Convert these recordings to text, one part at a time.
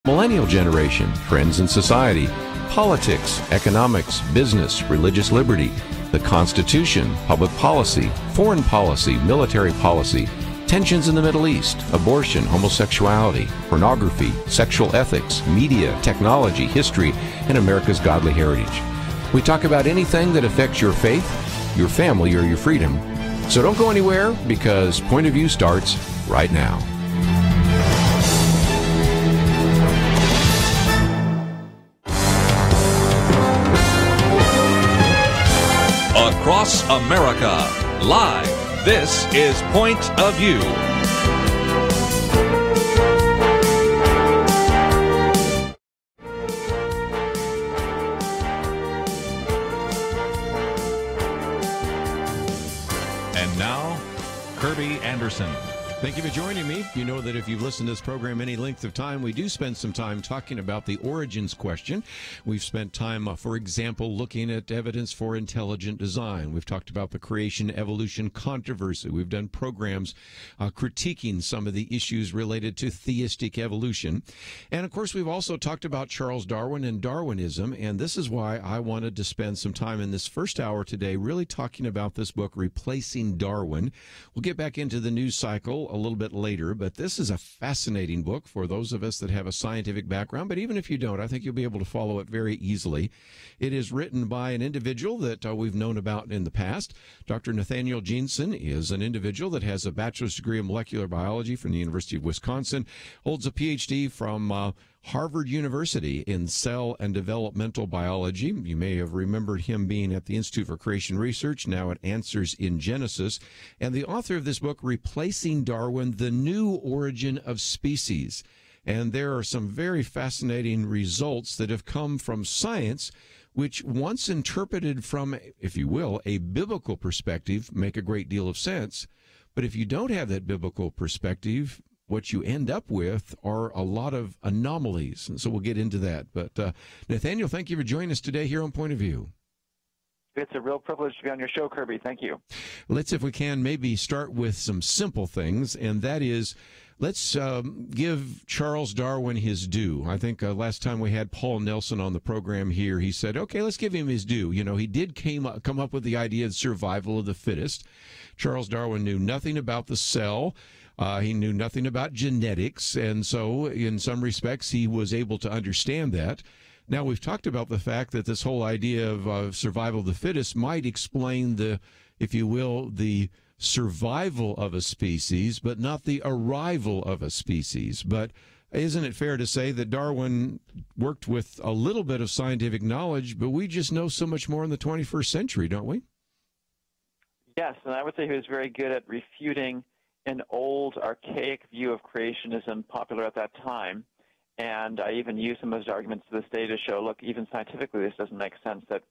Millennial generation, trends in society, politics, economics, business, religious liberty, the Constitution, public policy, foreign policy, military policy, tensions in the Middle East, abortion, homosexuality, pornography, sexual ethics, media, technology, history, and America's godly heritage. We talk about anything that affects your faith, your family, or your freedom. So don't go anywhere, because Point of View starts right now. Across America, live, this is Point of View. And now, Kerby Anderson. Thank you for joining me. You know that if you've listened to this program any length of time, we do spend some time talking about the origins question. We've spent time, for example, looking at evidence for intelligent design. We've talked about the creation-evolution controversy. We've done programs critiquing some of the issues related to theistic evolution. And, of course, we've also talked about Charles Darwin and Darwinism, and this is why I wanted to spend some time in this first hour today really talking about this book, Replacing Darwin. We'll get back into the news cycle a little bit later, but this is a fascinating book for those of us that have a scientific background, but even if you don't, I think you'll be able to follow it very easily. It is written by an individual that we've known about in the past. Dr. Nathaniel Jeanson is an individual that has a bachelor's degree in molecular biology from the University of Wisconsin, holds a PhD from Harvard University in cell and developmental biology. You may have remembered him being at the Institute for Creation Research, now at Answers in Genesis, and the author of this book, Replacing Darwin, The New Origin of Species. And there are some very fascinating results that have come from science, which once interpreted from, if you will, a biblical perspective, make a great deal of sense. But if you don't have that biblical perspective, what you end up with are a lot of anomalies, and so we'll get into that. But Nathaniel, thank you for joining us today here on Point of View. It's a real privilege to be on your show, Kerby. Thank you. Let's, if we can, maybe start with some simple things, and that is, let's give Charles Darwin his due. I think last time we had Paul Nelson on the program here, he said, okay, let's give him his due. You know, he did come up with the idea of survival of the fittest. Charles Darwin knew nothing about the cell. He knew nothing about genetics, and so in some respects he was able to understand that. Now, we've talked about the fact that this whole idea of survival of the fittest might explain the, if you will, the survival of a species, but not the arrival of a species. But isn't it fair to say that Darwin worked with a little bit of scientific knowledge, but we just know so much more in the 21st century, don't we? Yes, and I would say he was very good at refuting an old, archaic view of creationism popular at that time. And I even use some of his arguments to this day to show, look, even scientifically, this doesn't make sense that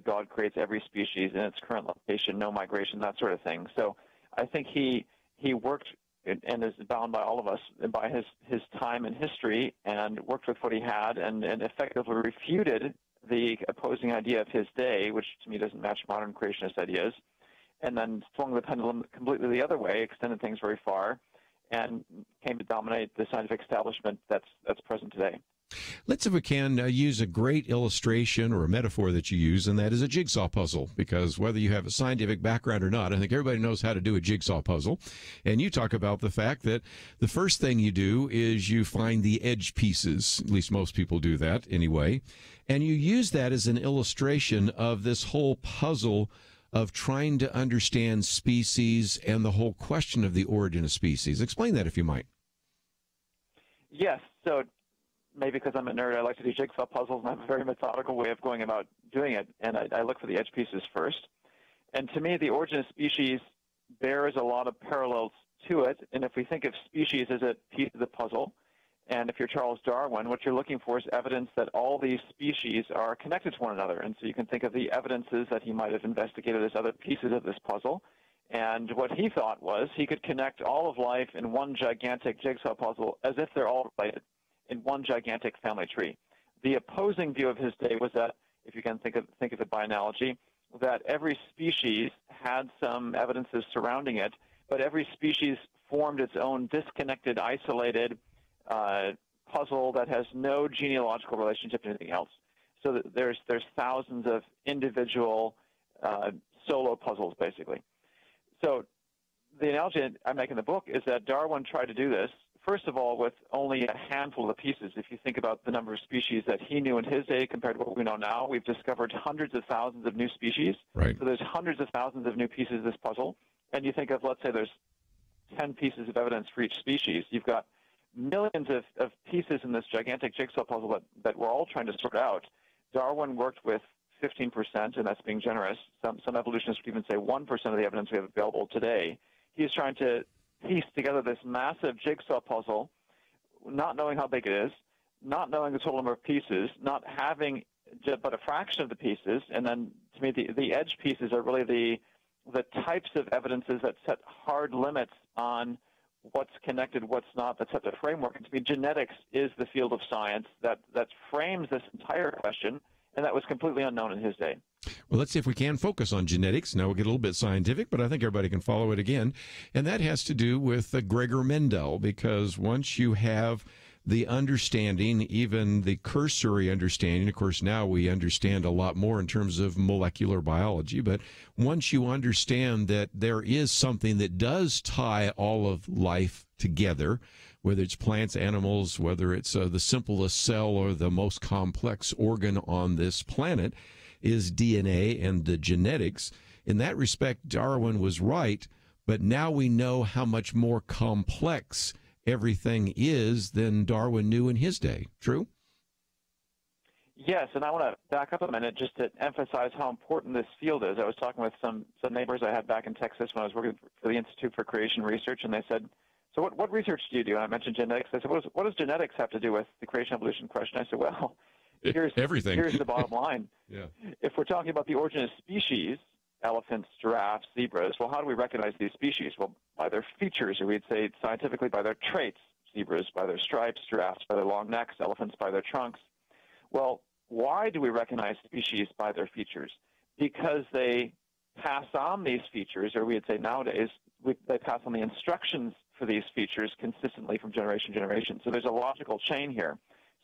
God creates every species in its current location, no migration, that sort of thing. So I think he worked, and is bound by all of us, by his time and history, and worked with what he had and effectively refuted the opposing idea of his day, which to me doesn't match modern creationist ideas, and then swung the pendulum completely the other way, extended things very far, and came to dominate the scientific establishment that's present today. Let's, if we can, use a great illustration or a metaphor that you use, and that is a jigsaw puzzle, because whether you have a scientific background or not, I think everybody knows how to do a jigsaw puzzle. And you talk about the fact that the first thing you do is you find the edge pieces, at least most people do that anyway, and you use that as an illustration of this whole puzzle of trying to understand species and the whole question of the origin of species. Explain that, if you might. Yes. So maybe because I'm a nerd, I like to do jigsaw puzzles, and I have a very methodical way of going about doing it. And I look for the edge pieces first. And to me, the origin of species bears a lot of parallels to it. And if we think of species as a piece of the puzzle, and if you're Charles Darwin, what you're looking for is evidence that all these species are connected to one another. And so you can think of the evidences that he might have investigated as other pieces of this puzzle. And what he thought was he could connect all of life in one gigantic jigsaw puzzle as if they're all related in one gigantic family tree. The opposing view of his day was that, if you can think of it by analogy, that every species had some evidences surrounding it, but every species formed its own disconnected, isolated puzzle that has no genealogical relationship to anything else. So that there's thousands of individual solo puzzles, basically. So the analogy I make in the book is that Darwin tried to do this, first of all, with only a handful of pieces. If you think about the number of species that he knew in his day compared to what we know now, we've discovered hundreds of thousands of new species. Right. So there's hundreds of thousands of new pieces of this puzzle. And you think of, let's say there's 10 pieces of evidence for each species. You've got millions of pieces in this gigantic jigsaw puzzle that we're all trying to sort out. Darwin worked with 15%, and that's being generous. Some evolutionists would even say 1% of the evidence we have available today. He's trying to piece together this massive jigsaw puzzle, not knowing how big it is, not knowing the total number of pieces, not having but a fraction of the pieces, and then to me the edge pieces are really the types of evidences that set hard limits on what's connected, what's not, that set the framework. And to me, genetics is the field of science that frames this entire question, and that was completely unknown in his day. Well, let's see if we can focus on genetics. Now we'll get a little bit scientific, but I think everybody can follow it again. And that has to do with Gregor Mendel, because once you have the understanding, even the cursory understanding, of course, now we understand a lot more in terms of molecular biology, but once you understand that there is something that does tie all of life together, whether it's plants, animals, whether it's the simplest cell or the most complex organ on this planet, is DNA and the genetics. In that respect, Darwin was right, but now we know how much more complex everything is than Darwin knew in his day. True? Yes, and I want to back up a minute just to emphasize how important this field is. I was talking with some neighbors I had back in Texas when I was working for the Institute for Creation Research, and they said, so what research do you do? And I mentioned genetics. They said, what does genetics have to do with the creation evolution question? I said, well, everything. Here's the bottom line. Yeah. If we're talking about the origin of species, elephants, giraffes, zebras, well, how do we recognize these species? Well, by their features, or we'd say scientifically by their traits. Zebras by their stripes, giraffes by their long necks, elephants by their trunks. Well, why do we recognize species by their features? Because they pass on these features, or we'd say nowadays, they pass on the instructions for these features consistently from generation to generation. So there's a logical chain here.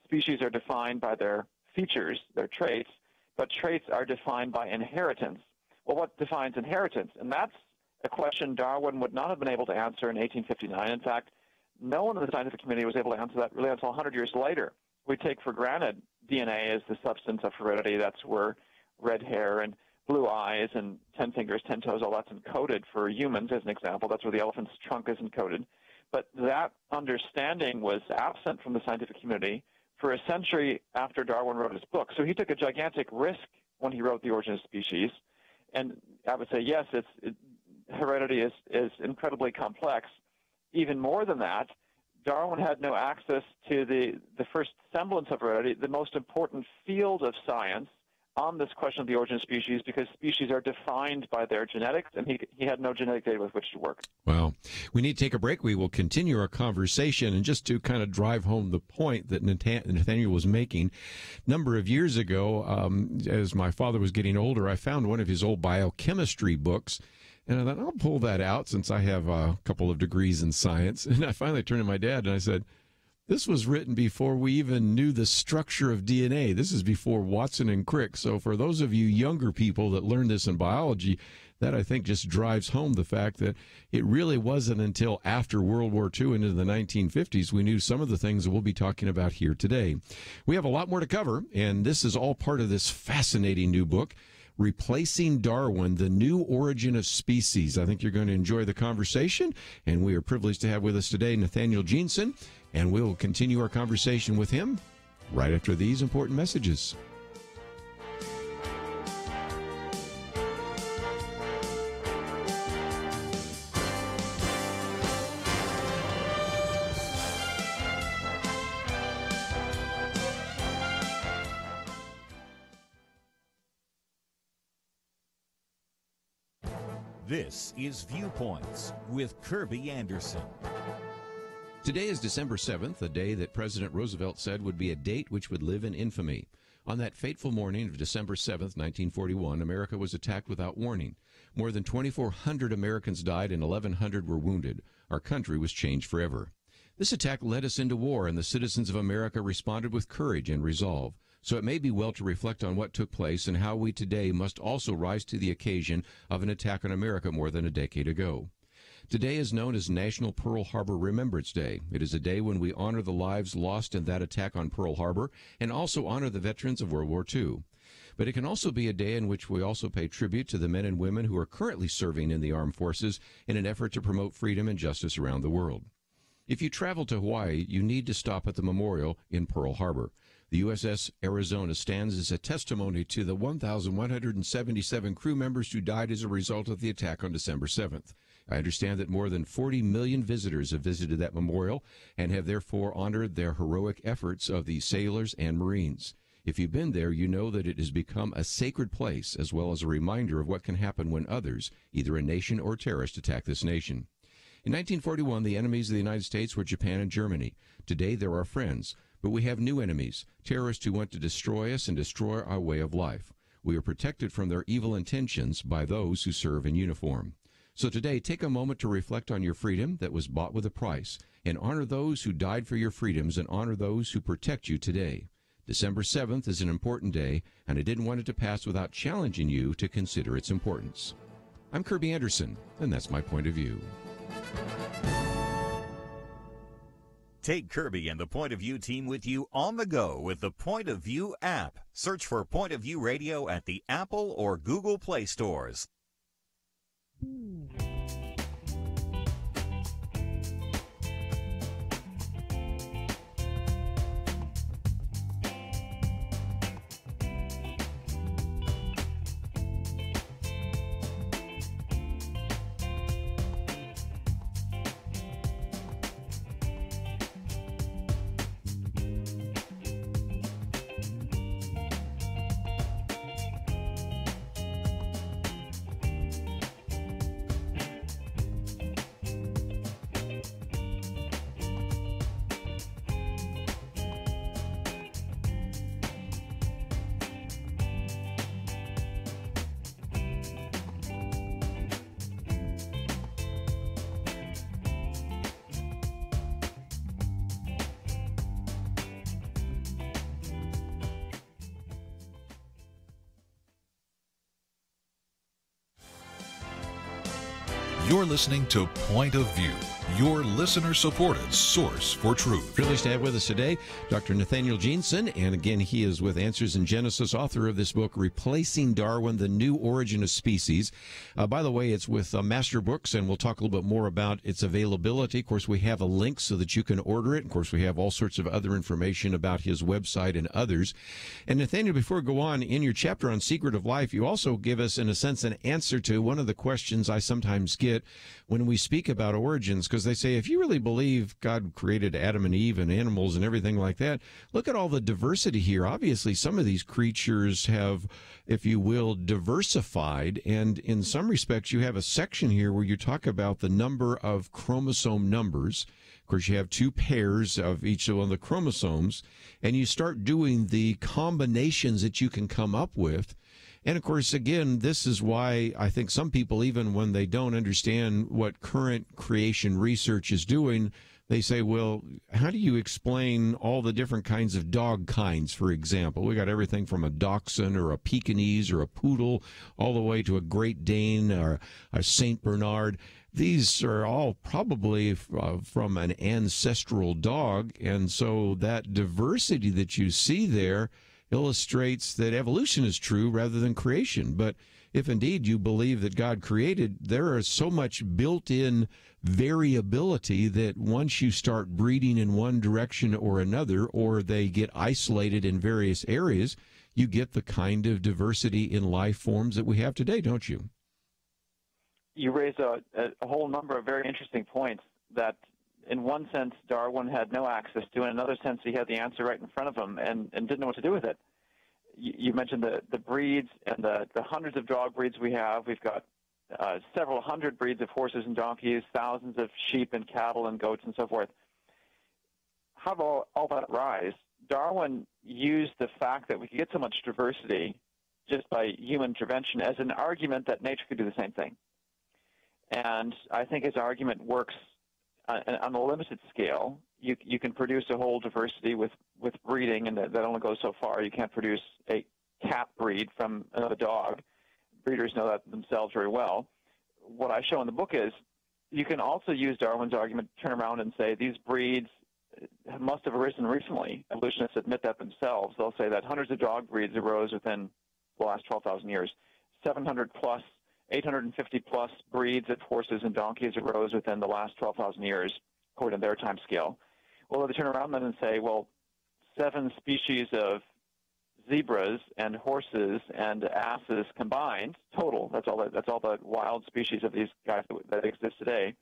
Species are defined by their features, their traits, but traits are defined by inheritance. Well, what defines inheritance? And that's a question Darwin would not have been able to answer in 1859. In fact, no one in the scientific community was able to answer that really until 100 years later. We take for granted DNA as the substance of heredity. That's where red hair and blue eyes and 10 fingers, 10 toes, all that's encoded for humans, as an example. That's where the elephant's trunk is encoded. But that understanding was absent from the scientific community for a century after Darwin wrote his book. So he took a gigantic risk when he wrote The Origin of Species. And I would say, yes, heredity is incredibly complex. Even more than that, Darwin had no access to the first semblance of heredity, the most important field of science on this question of the origin of species, because species are defined by their genetics, and he had no genetic data with which to work. Wow. We need to take a break. We will continue our conversation, and just to kind of drive home the point that Nathaniel was making, a number of years ago, as my father was getting older, I found one of his old biochemistry books, and I thought, I'll pull that out since I have a couple of degrees in science. And I finally turned to my dad and I said, this was written before we even knew the structure of DNA. This is before Watson and Crick. So for those of you younger people that learned this in biology, that I think just drives home the fact that it really wasn't until after World War II and into the 1950s we knew some of the things that we'll be talking about here today. We have a lot more to cover, and this is all part of this fascinating new book, Replacing Darwin, The New Origin of Species. I think you're going to enjoy the conversation, and we are privileged to have with us today Nathaniel Jeanson, and we'll continue our conversation with him right after these important messages. This is Viewpoints with Kerby Anderson. Today is December 7th, a day that President Roosevelt said would be a date which would live in infamy. On that fateful morning of December 7th, 1941, America was attacked without warning. More than 2,400 Americans died and 1,100 were wounded. Our country was changed forever. This attack led us into war, and the citizens of America responded with courage and resolve. So it may be well to reflect on what took place and how we today must also rise to the occasion of an attack on America more than a decade ago. Today is known as National Pearl Harbor Remembrance Day. It is a day when we honor the lives lost in that attack on Pearl Harbor and also honor the veterans of World War II. But it can also be a day in which we also pay tribute to the men and women who are currently serving in the armed forces in an effort to promote freedom and justice around the world. If you travel to Hawaii, you need to stop at the memorial in Pearl Harbor. The USS Arizona stands as a testimony to the 1,177 crew members who died as a result of the attack on December 7th. I understand that more than 40 million visitors have visited that memorial and have therefore honored their heroic efforts of the sailors and Marines. If you've been there, you know that it has become a sacred place as well as a reminder of what can happen when others, either a nation or terrorists, attack this nation. In 1941, the enemies of the United States were Japan and Germany. Today, they're our friends. But we have new enemies, terrorists who want to destroy us and destroy our way of life. We are protected from their evil intentions by those who serve in uniform. So today, take a moment to reflect on your freedom that was bought with a price, and honor those who died for your freedoms and honor those who protect you today. December 7th is an important day, and I didn't want it to pass without challenging you to consider its importance. I'm Kerby Anderson, and that's my point of view. Take Kerby and the Point of View team with you on the go with the Point of View app. Search for Point of View Radio at the Apple or Google Play stores. You're listening to Point of View, your listener-supported source for truth. Privileged to have with us today Dr. Nathaniel Jeanson, and again, he is with Answers in Genesis, author of this book, Replacing Darwin, The New Origin of Species. By the way, it's with Master Books, and we'll talk a little bit more about its availability. Of course, we have a link so that you can order it. Of course, we have all sorts of other information about his website and others. And Nathaniel, before we go on, in your chapter on Secret of Life, you also give us, in a sense, an answer to one of the questions I sometimes get when we speak about origins, because they say, if you really believe God created Adam and Eve and animals and everything like that, look at all the diversity here. Obviously, some of these creatures have, if you will, diversified, and in some respects, you have a section here where you talk about the number of chromosome numbers. Of course, you have two pairs of each one of the chromosomes, and you start doing the combinations that you can come up with. And, of course, again, this is why I think some people, even when they don't understand what current creation research is doing, they say, well, how do you explain all the different kinds of dog kinds, for example? We got everything from a Dachshund or a Pekingese or a Poodle all the way to a Great Dane or a St. Bernard. These are all probably from an ancestral dog, and so that diversity that you see there illustrates that evolution is true rather than creation. But if indeed you believe that God created, there is so much built-in variability that once you start breeding in one direction or another, or they get isolated in various areas, you get the kind of diversity in life forms that we have today, don't you? You raise a whole number of very interesting points that in one sense, Darwin had no access to. In another sense, he had the answer right in front of him and didn't know what to do with it. You mentioned the breeds and the hundreds of dog breeds we have. We've got several hundred breeds of horses and donkeys, thousands of sheep and cattle and goats and so forth. How did all that rise? Darwin used the fact that we could get so much diversity just by human intervention as an argument that nature could do the same thing. And I think his argument works on a limited scale. you can produce a whole diversity with breeding, and that only goes so far. You can't produce a cat breed from another dog. Breeders know that themselves very well. What I show in the book is you can also use Darwin's argument to turn around and say these breeds must have arisen recently. Evolutionists admit that themselves. They'll say that hundreds of dog breeds arose within the last 12,000 years. 700 plus, 850 plus breeds of horses and donkeys arose within the last 12,000 years, according to their time scale. Well, they turn around then and say, well, 7 species of zebras and horses and asses combined, total, that's all the wild species of these guys that exist today,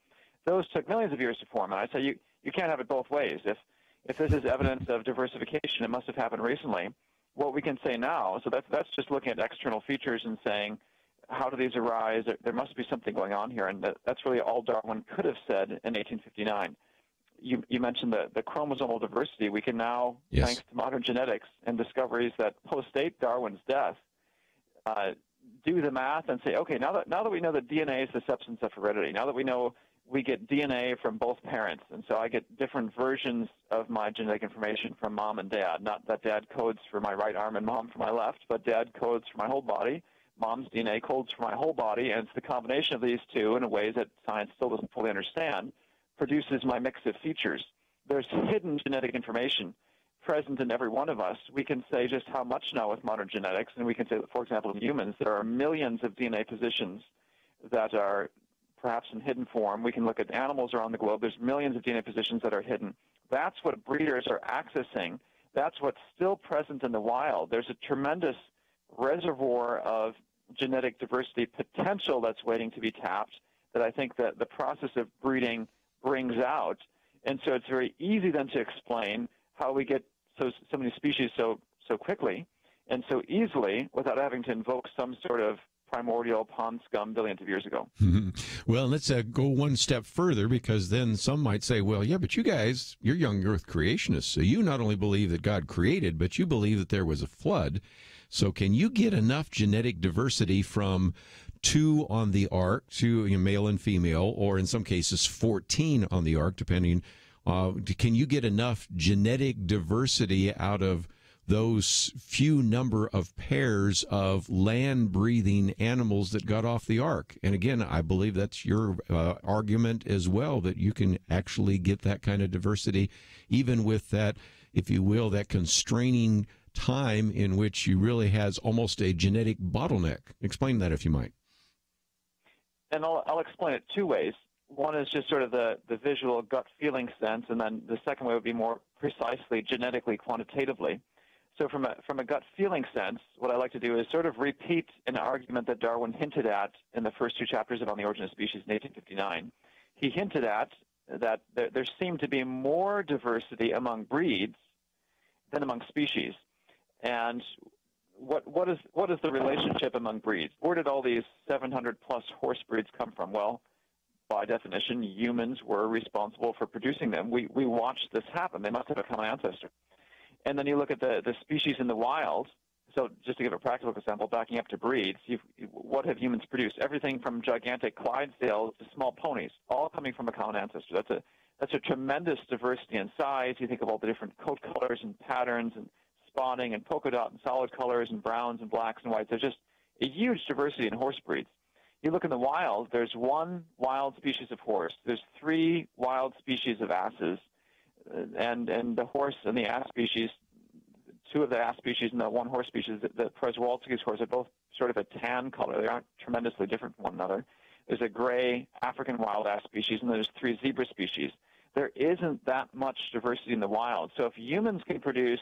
those took millions of years to form. And I say you can't have it both ways. If this is evidence of diversification, it must have happened recently. What we can say now, so that's just looking at external features and saying, how do these arise? There must be something going on here, and that's really all Darwin could have said in 1859. You mentioned the chromosomal diversity. We can now, yes, thanks to modern genetics and discoveries that post-date Darwin's death, do the math and say, okay, now that we know that DNA is the substance of heredity, now that we know we get DNA from both parents, and so I get different versions of my genetic information from mom and dad. Not that dad codes for my right arm and mom for my left, but dad codes for my whole body. Mom's DNA codes for my whole body, and it's the combination of these two in a ways that science still doesn't fully understand, produces my mix of features. There's hidden genetic information present in every one of us. We can say just how much now with modern genetics, and we can say that, for example, in humans, there are millions of DNA positions that are perhaps in hidden form. We can look at animals around the globe. There's millions of DNA positions that are hidden. That's what breeders are accessing. That's what's still present in the wild. There's a tremendous reservoir of genetic diversity potential that's waiting to be tapped that I think that the process of breeding brings out. And so it's very easy then to explain how we get so many species so quickly and so easily without having to invoke some sort of primordial pond scum billions of years ago. Well, let's go one step further, because then some might say, well, yeah, but you guys, you're young earth creationists, so you not only believe that God created, but you believe that there was a flood. So can you get enough genetic diversity from 2 on the ark, 2 male and female, or in some cases 14 on the ark, depending, can you get enough genetic diversity out of those few number of pairs of land-breathing animals that got off the ark? And again, I believe that's your argument as well, that you can actually get that kind of diversity, even with that, if you will, that constraining time in which you really has almost a genetic bottleneck. Explain that if you might. And I'll explain it 2 ways. One is just sort of the visual gut feeling sense, and then the second way would be more precisely genetically, quantitatively. So from a gut feeling sense, what I like to do is sort of repeat an argument that Darwin hinted at in the first 2 chapters of On the Origin of Species in 1859. He hinted at that there seemed to be more diversity among breeds than among species. And what is the relationship among breeds? Where did all these 700 plus horse breeds come from? Well, by definition, humans were responsible for producing them. We watched this happen. They must have a common ancestor. And then you look at the species in the wild. So just to give a practical example, backing up to breeds, what have humans produced? Everything from gigantic Clydesdales to small ponies, all coming from a common ancestor. That's a tremendous diversity in size. You think of all the different coat colors and patterns and spotting and polka dot and solid colors and browns and blacks and whites. There's just a huge diversity in horse breeds. You look in the wild, there's 1 wild species of horse. There's 3 wild species of asses. And the horse and the ass species, 2 of the ass species and the 1 horse species, the Przewalski's horse, are both sort of a tan color. They aren't tremendously different from one another. There's a gray African wild ass species, and there's 3 zebra species. There isn't that much diversity in the wild. So if humans can produce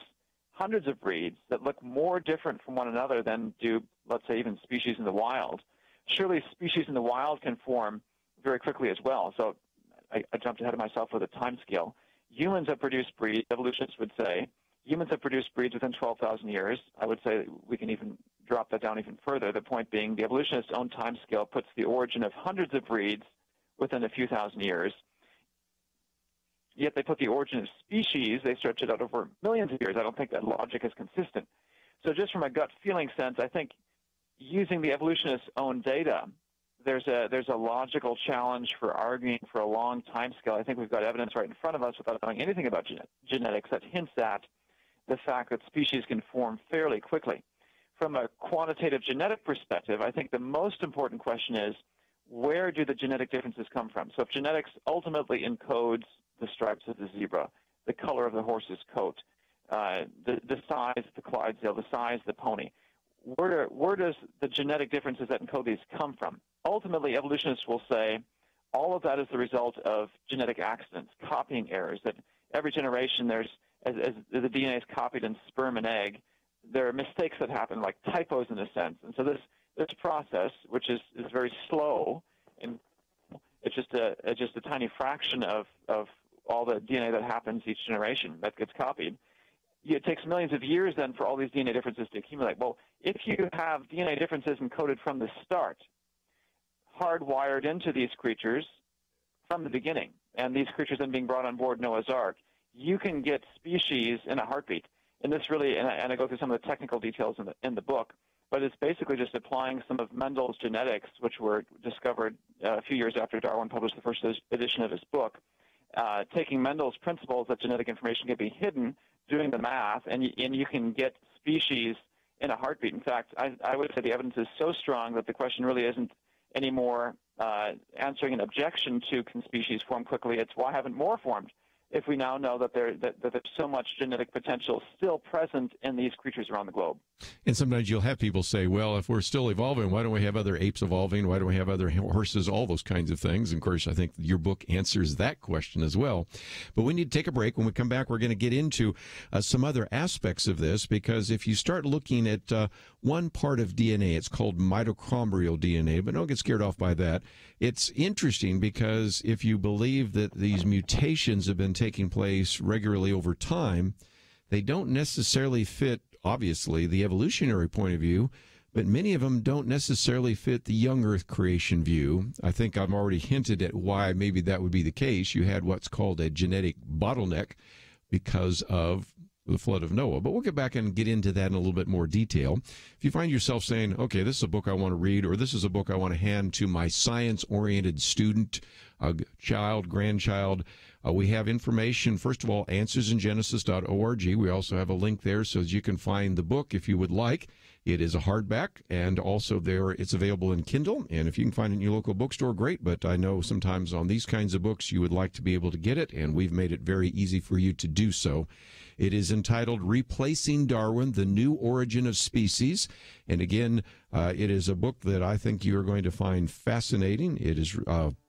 hundreds of breeds that look more different from one another than do, let's say, even species in the wild, surely species in the wild can form very quickly as well. So I jumped ahead of myself with a time scale. Humans have produced breeds, evolutionists would say. Humans have produced breeds within 12,000 years. I would say we can even drop that down even further. The point being, the evolutionists' own time scale puts the origin of hundreds of breeds within a few thousand years. Yet they put the origin of species, they stretch it out over millions of years. I don't think that logic is consistent. So just from a gut feeling sense, I think using the evolutionists' own data, there's a logical challenge for arguing for a long time scale. I think we've got evidence right in front of us without knowing anything about genetics that hints at the fact that species can form fairly quickly. From a quantitative genetic perspective, I think the most important question is, where do the genetic differences come from? So if genetics ultimately encodes the stripes of the zebra, the color of the horse's coat, the size of the Clydesdale, the size of the pony, where does the genetic differences that encode these come from? Ultimately, evolutionists will say all of that is the result of genetic accidents, copying errors, that every generation there's, as the DNA is copied in sperm and egg, there are mistakes that happen, like typos in a sense. And so this process, which is very slow, and it's just a tiny fraction of all the DNA that happens each generation that gets copied. It takes millions of years then for all these DNA differences to accumulate. Well, if you have DNA differences encoded from the start, hardwired into these creatures from the beginning, and these creatures then being brought on board Noah's Ark, you can get species in a heartbeat. And this really, and I go through some of the technical details in the book, but it's basically just applying some of Mendel's genetics, which were discovered a few years after Darwin published the first edition of his book, taking Mendel's principles that genetic information can be hidden, doing the math, and you can get species in a heartbeat. In fact, I would say the evidence is so strong that the question really isn't anymore answering an objection to can species form quickly. It's why haven't more formed, if we now know that there's so much genetic potential still present in these creatures around the globe. And sometimes you'll have people say, well, if we're still evolving, why don't we have other apes evolving? Why don't we have other horses? All those kinds of things. And of course, I think your book answers that question as well. But we need to take a break. When we come back, we're going to get into some other aspects of this, because if you start looking at one part of DNA, it's called mitochondrial DNA, but don't get scared off by that. It's interesting because if you believe that these mutations have been taking place regularly over time, they don't necessarily fit, obviously, the evolutionary point of view, but many of them don't necessarily fit the young Earth creation view. I think I've already hinted at why maybe that would be the case. You had what's called a genetic bottleneck because of the flood of Noah. But we'll get back and get into that in a little bit more detail. If you find yourself saying, okay, this is a book I want to read, or this is a book I want to hand to my science-oriented student, child, grandchild, we have information, first of all, answersingenesis.org. We also have a link there so that you can find the book if you would like. It is a hardback, and also there it's available in Kindle. And if you can find it in your local bookstore, great. But I know sometimes on these kinds of books you would like to be able to get it, and we've made it very easy for you to do so. It is entitled Replacing Darwin, The New Origin of Species. And again, it is a book that I think you are going to find fascinating. It is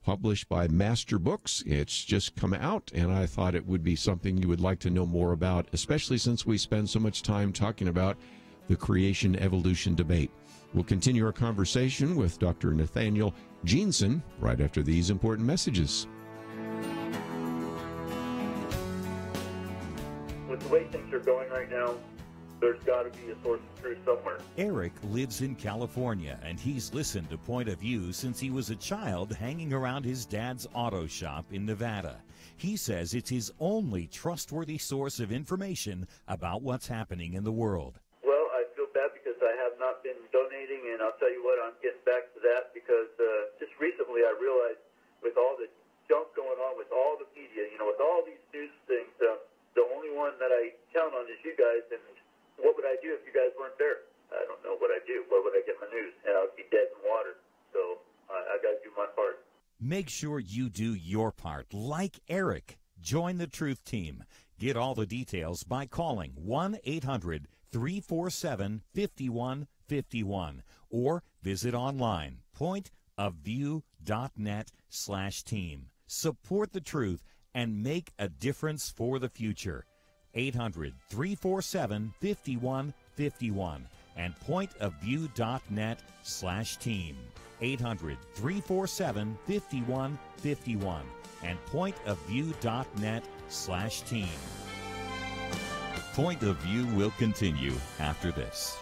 published by Master Books. It's just come out, and I thought it would be something you would like to know more about, especially since we spend so much time talking about the creation-evolution debate. We'll continue our conversation with Dr. Nathaniel Jeanson right after these important messages. With the way things are going right now, there's got to be a source of truth somewhere. Eric lives in California, and he's listened to Point of View since he was a child hanging around his dad's auto shop in Nevada. He says it's his only trustworthy source of information about what's happening in the world. Well, I feel bad because I have not been donating, and I'll tell you what, I'm getting back to that because just recently I realized with all the junk going on with all the media, with all these news things, the only one that I count on is you guys, and what would I do if you guys weren't there? I don't know what I'd do. Where would I get my news? And I would be dead in water. So I got to do my part. Make sure you do your part, like Eric. Join the Truth Team. Get all the details by calling 1-800-347-5151 or visit online, pointofview.net/team. Support the truth and make a difference for the future. 800-347-5151 and pointofview.net/team. 800-347-5151 and pointofview.net/team. Point of View will continue after this.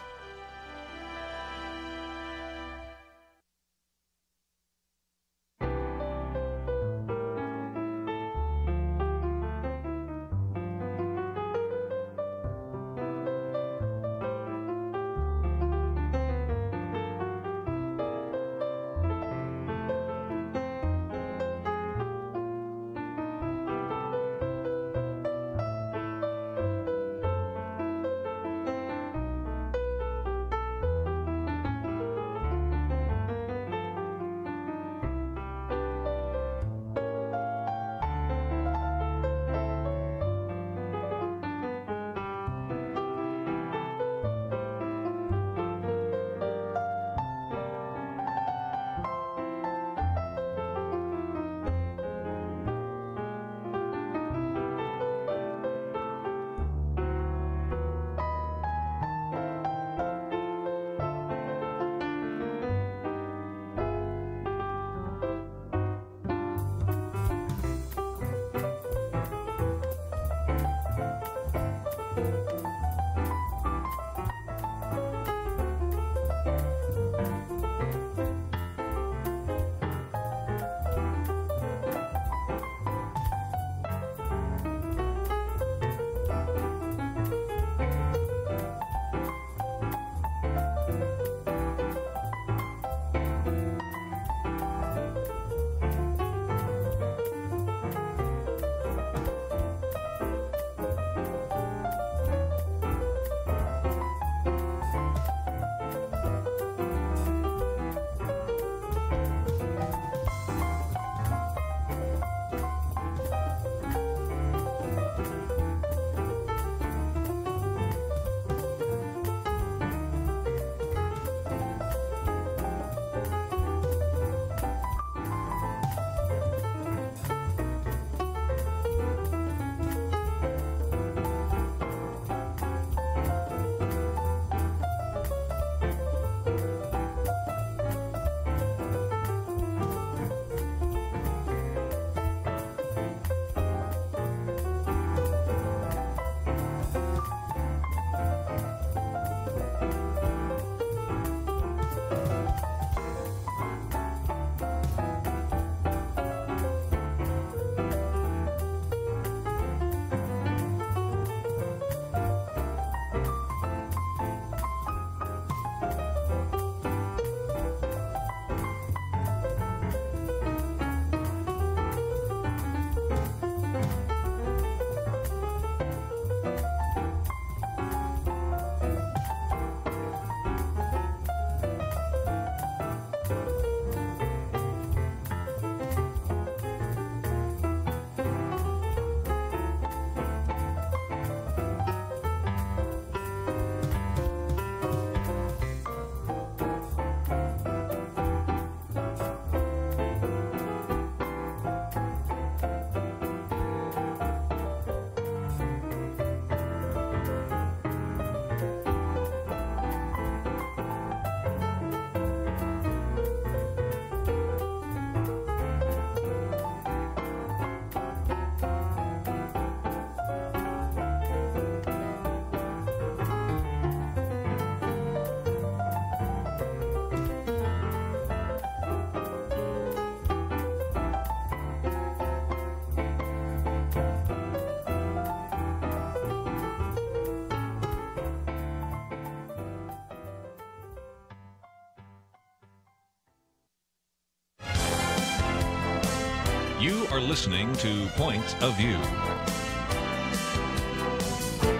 You are listening to Point of View.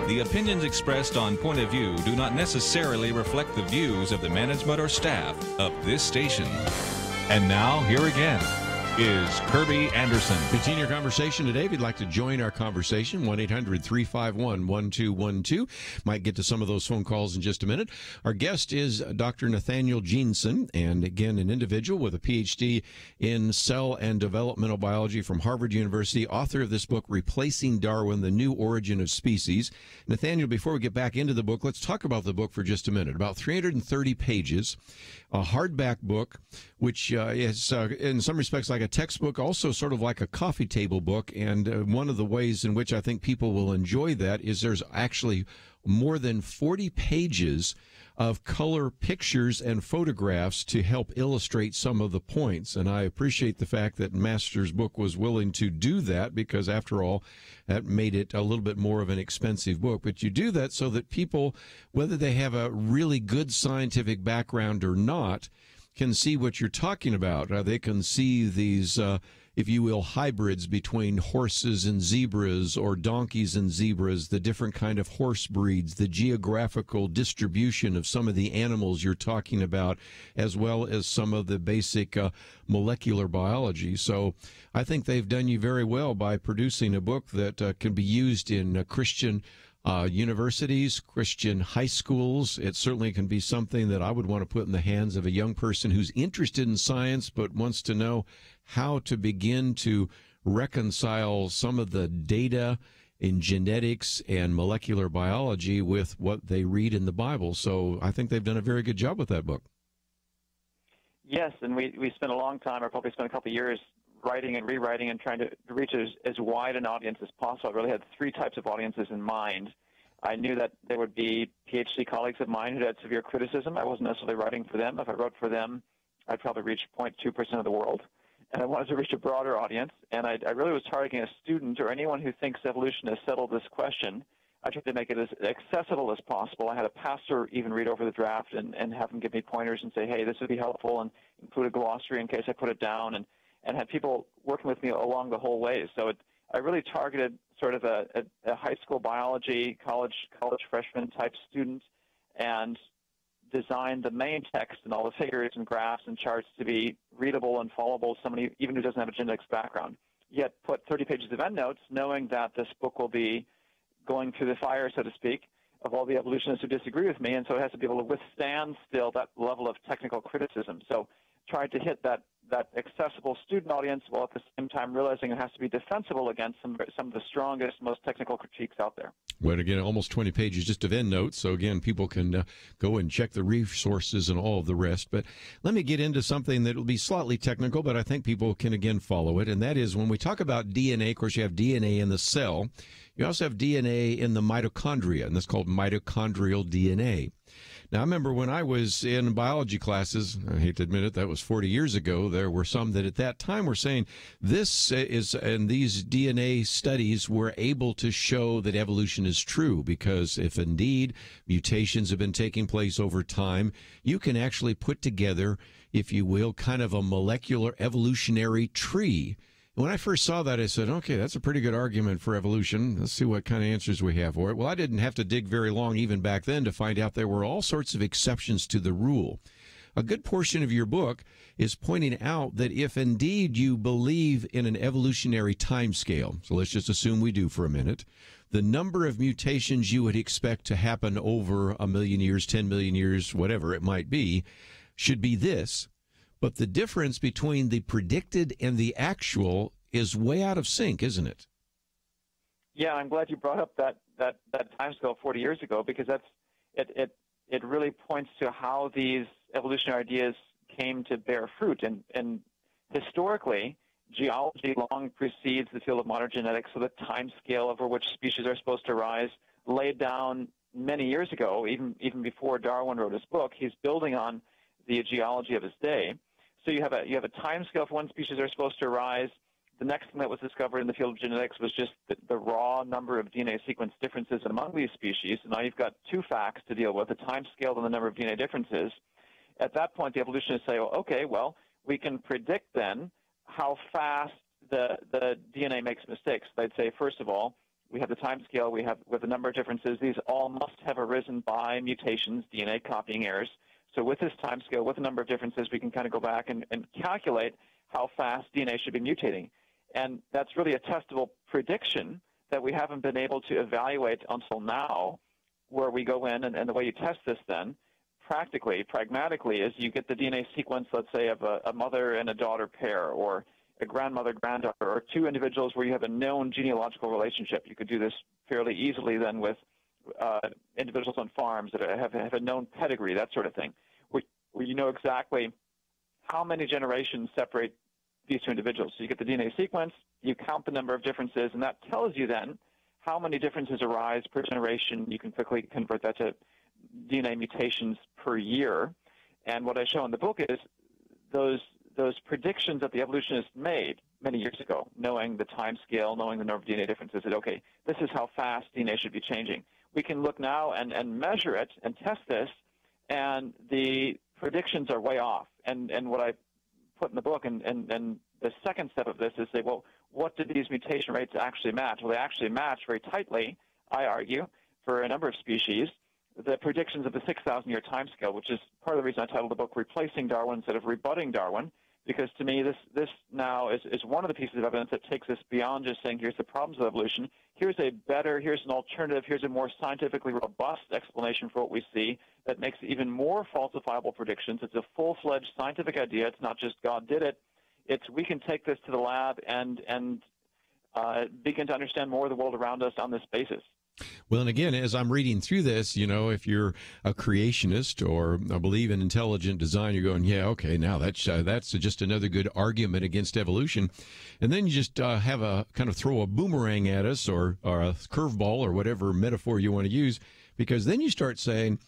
The opinions expressed on Point of View do not necessarily reflect the views of the management or staff of this station. And now, here again is Kerby Anderson. Continue your conversation today. If you'd like to join our conversation, 1-800-351-1212. Might get to some of those phone calls in just a minute. Our guest is Dr. Nathaniel Jeanson, and again, an individual with a PhD in cell and developmental biology from Harvard University, author of this book, Replacing Darwin, The New Origin of Species. Nathaniel, before we get back into the book, let's talk about the book for just a minute. About 330 pages, a hardback book, which is in some respects like a textbook, also sort of like a coffee table book. And one of the ways in which I think people will enjoy that is there's actually more than 40 pages of color pictures and photographs to help illustrate some of the points. And I appreciate the fact that Master's Book was willing to do that, because after all, that made it a little bit more of an expensive book. But you do that so that people, whether they have a really good scientific background or not, can see what you're talking about. They can see these, if you will, hybrids between horses and zebras or donkeys and zebras, the different kind of horse breeds, the geographical distribution of some of the animals you're talking about, as well as some of the basic molecular biology. So I think they've done you very well by producing a book that can be used in Christian universities, Christian high schools. It certainly can be something that I would want to put in the hands of a young person who's interested in science but wants to know how to begin to reconcile some of the data in genetics and molecular biology with what they read in the Bible. So I think they've done a very good job with that book. Yes, and we spent a long time, or probably spent a couple of years, writing and rewriting and trying to reach as wide an audience as possible. I really had three types of audiences in mind. I knew that there would be PhD colleagues of mine who had severe criticism. I wasn't necessarily writing for them. If I wrote for them, I'd probably reach 0.2% of the world. And I wanted to reach a broader audience, and I really was targeting a student or anyone who thinks evolution has settled this question. I tried to make it as accessible as possible. I had a pastor even read over the draft and have him give me pointers and say, hey, this would be helpful, and include a glossary in case I put it down, and had people working with me along the whole way. So I really targeted sort of a high school biology, college freshman type student, and designed the main text and all the figures and graphs and charts to be readable and followable to somebody even who doesn't have a genetics background. Yet put 30 pages of endnotes, knowing that this book will be going through the fire, so to speak, of all the evolutionists who disagree with me, and so it has to be able to withstand still that level of technical criticism. So tried to hit that accessible student audience while at the same time realizing it has to be defensible against some of the strongest, most technical critiques out there. Well, again, almost 20 pages just of endnotes, so again, people can go and check the resources and all of the rest. But let me get into something that will be slightly technical, but I think people can, again, follow it, and that is when we talk about DNA, of course, you have DNA in the cell. You also have DNA in the mitochondria, and that's called mitochondrial DNA. Now, I remember when I was in biology classes, I hate to admit it, that was 40 years ago, there were some that at that time were saying this is, and these DNA studies were able to show that evolution is true, because if indeed mutations have been taking place over time, you can actually put together, if you will, kind of a molecular evolutionary tree. When I first saw that, I said, okay, that's a pretty good argument for evolution. Let's see what kind of answers we have for it. Well, I didn't have to dig very long even back then to find out there were all sorts of exceptions to the rule. A good portion of your book is pointing out that if indeed you believe in an evolutionary time scale, so let's just assume we do for a minute, the number of mutations you would expect to happen over 1 million years, 10 million years, whatever it might be, should be this. But the difference between the predicted and the actual is way out of sync, isn't it? Yeah, I'm glad you brought up that time scale 40 years ago, because it really points to how these evolutionary ideas came to bear fruit. And historically, geology long precedes the field of modern genetics, so the time scale over which species are supposed to rise laid down many years ago, even before Darwin wrote his book. He's building on the geology of his day. So you have a time scale for when species are supposed to arise. The next thing that was discovered in the field of genetics was just the raw number of DNA sequence differences among these species. So now you've got two facts to deal with, the time scale and the number of DNA differences. At that point, the evolutionists say, well, okay, well, we can predict then how fast the DNA makes mistakes. They'd say, first of all, we have the time scale, we have with a number of differences. These all must have arisen by mutations, DNA copying errors. So with this time scale, with a number of differences, we can kind of go back and calculate how fast DNA should be mutating. And that's really a testable prediction that we haven't been able to evaluate until now, where we go in, and the way you test this then, practically, pragmatically, is you get the DNA sequence, let's say, of a mother and a daughter pair, or a grandmother, granddaughter, or two individuals where you have a known genealogical relationship. You could do this fairly easily then with individuals on farms that have a known pedigree, that sort of thing, where you know exactly how many generations separate these two individuals. So you get the DNA sequence, you count the number of differences, and that tells you then how many differences arise per generation. You can quickly convert that to DNA mutations per year. And what I show in the book is those predictions that the evolutionists made many years ago, knowing the time scale, knowing the number of DNA differences, that, okay, this is how fast DNA should be changing. We can look now and measure it and test this, and the predictions are way off. And what I put in the book, and the second step of this is say, well, what did these mutation rates actually match? Well, they actually match very tightly, I argue, for a number of species, the predictions of the 6,000-year time scale, which is part of the reason I titled the book Replacing Darwin instead of Rebutting Darwin, because to me this now is one of the pieces of evidence that takes us beyond just saying here's the problems of evolution. Here's an alternative, here's a more scientifically robust explanation for what we see that makes even more falsifiable predictions. It's a full-fledged scientific idea. It's not just God did it. It's we can take this to the lab and begin to understand more of the world around us on this basis. Well, and again, as I'm reading through this, you know, if you're a creationist or believe in intelligent design, you're going, yeah, okay, now that's just another good argument against evolution. And then you just have a kind of throw a boomerang at us or a curveball or whatever metaphor you want to use, because then you start saying,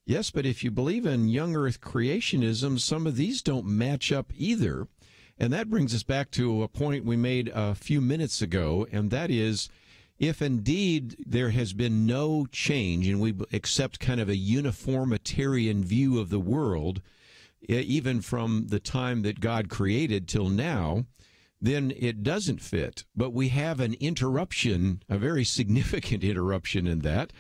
yes, but if you believe in young Earth creationism, some of these don't match up either. And that brings us back to a point we made a few minutes ago, and that is, if indeed there has been no change and we accept kind of a uniformitarian view of the world, even from the time that God created till now, then it doesn't fit. But we have an interruption, a very significant interruption in that,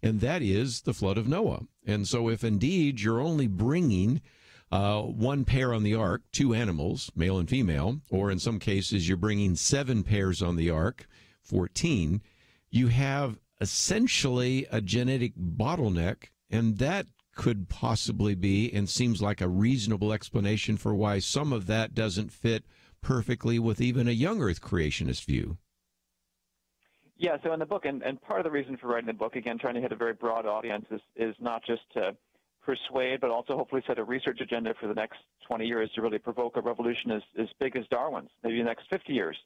and that is the flood of Noah. And so if indeed you're only bringing one pair on the ark, two animals, male and female, or in some cases you're bringing 7 pairs on the ark, 14, you have essentially a genetic bottleneck, and that could possibly be and seems like a reasonable explanation for why some of that doesn't fit perfectly with even a young Earth creationist view. Yeah, so in the book, and part of the reason for writing the book, again, trying to hit a very broad audience, is not just to persuade, but also hopefully set a research agenda for the next 20 years to really provoke a revolution as big as Darwin's, maybe the next 50 years.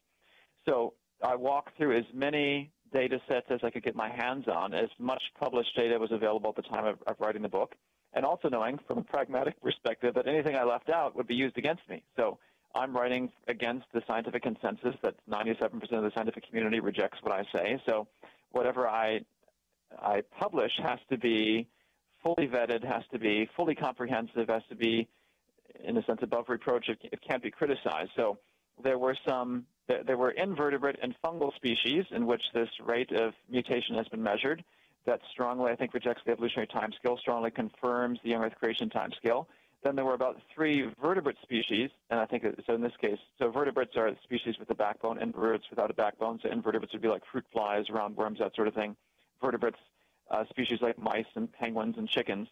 So I walked through as many data sets as I could get my hands on, as much published data was available at the time of writing the book, and also knowing from a pragmatic perspective that anything I left out would be used against me. So I'm writing against the scientific consensus that 97% of the scientific community rejects what I say. So whatever I publish has to be fully vetted, has to be fully comprehensive, has to be, in a sense, above reproach. It can't be criticized. So there were invertebrate and fungal species in which this rate of mutation has been measured that strongly, I think, rejects the evolutionary timescale, strongly confirms the young Earth creation timescale. Then there were about 3 vertebrate species, and I think, so in this case, so vertebrates are species with a backbone, invertebrates without a backbone. So invertebrates would be like fruit flies, roundworms, that sort of thing. Vertebrates, species like mice and penguins and chickens.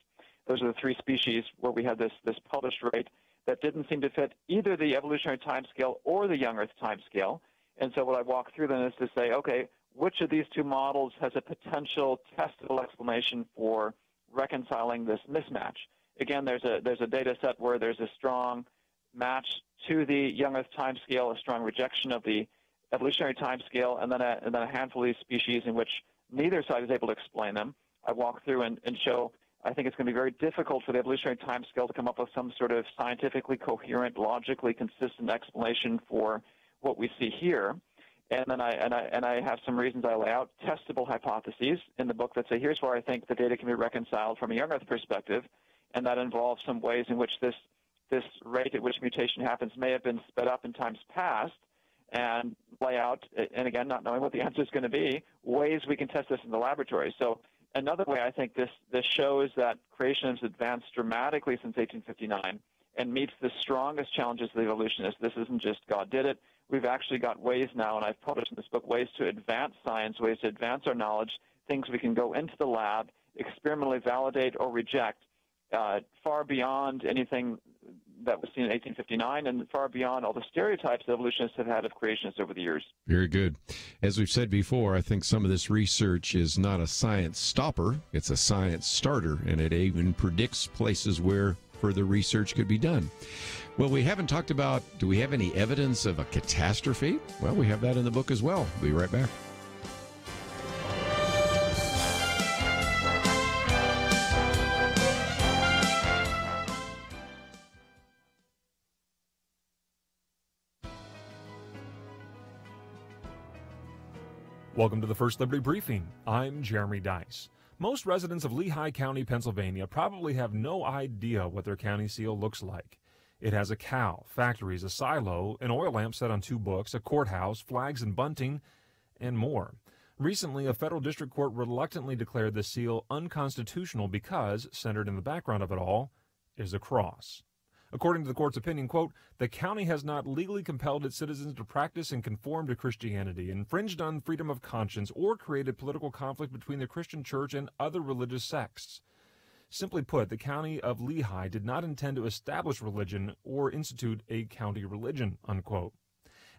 Those are the 3 species where we had this published rate that didn't seem to fit either the evolutionary timescale or the young Earth timescale. And so what I walk through then is to say, okay, which of these 2 models has a potential testable explanation for reconciling this mismatch? Again, there's a data set where there's a strong match to the young Earth timescale, a strong rejection of the evolutionary timescale, and then a handful of these species in which neither side is able to explain them. I walk through and show I think it's going to be very difficult for the evolutionary timescale to come up with some sort of scientifically coherent, logically consistent explanation for what we see here. And then I have some reasons I lay out, testable hypotheses in the book that say here's where I think the data can be reconciled from a young Earth perspective, and that involves some ways in which this rate at which mutation happens may have been sped up in times past, and lay out, and again, not knowing what the answer is going to be, ways we can test this in the laboratory. So another way I think this shows that creation has advanced dramatically since 1859 and meets the strongest challenges of the evolutionists. This isn't just God did it. We've actually got ways now, and I've published in this book, ways to advance science, ways to advance our knowledge, things we can go into the lab, experimentally validate or reject, far beyond anything that was seen in 1859 and far beyond all the stereotypes that evolutionists have had of creationists over the years. Very good. As we've said before, I think some of this research is not a science stopper, it's a science starter, and it even predicts places where further research could be done. Well, we haven't talked about, do we have any evidence of a catastrophe? Well, we have that in the book as well. We'll be right back. Welcome to the First Liberty Briefing. I'm Jeremy Dice. Most residents of Lehigh County, Pennsylvania probably have no idea what their county seal looks like. It has a cow, factories, a silo, an oil lamp set on 2 books, a courthouse, flags and bunting, and more. Recently, a federal district court reluctantly declared the seal unconstitutional because, centered in the background of it all, is a cross. According to the court's opinion, quote, the county has not legally compelled its citizens to practice and conform to Christianity, infringed on freedom of conscience, or created political conflict between the Christian church and other religious sects. Simply put, the county of Lehigh did not intend to establish religion or institute a county religion, unquote.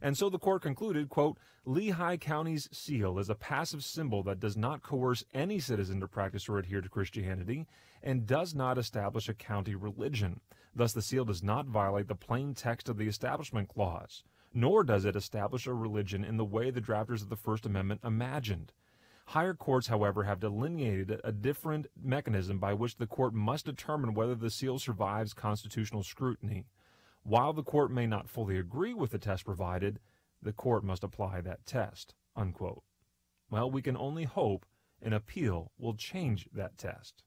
And so the court concluded, quote, Lehigh County's seal is a passive symbol that does not coerce any citizen to practice or adhere to Christianity and does not establish a county religion. Thus, the seal does not violate the plain text of the Establishment Clause, nor does it establish a religion in the way the drafters of the First Amendment imagined. Higher courts, however, have delineated a different mechanism by which the court must determine whether the seal survives constitutional scrutiny. While the court may not fully agree with the test provided, the court must apply that test, unquote. Well, we can only hope an appeal will change that test.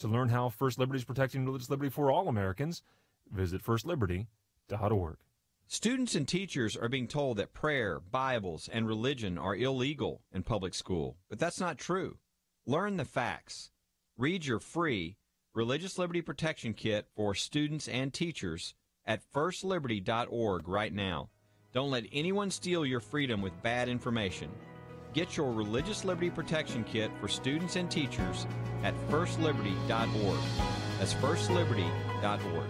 To learn how First Liberty is protecting religious liberty for all Americans, visit firstliberty.org. Students and teachers are being told that prayer, Bibles, and religion are illegal in public school, but that's not true. Learn the facts. Read your free Religious Liberty Protection Kit for students and teachers at firstliberty.org right now. Don't let anyone steal your freedom with bad information. Get your Religious Liberty Protection Kit for students and teachers at firstliberty.org. That's firstliberty.org.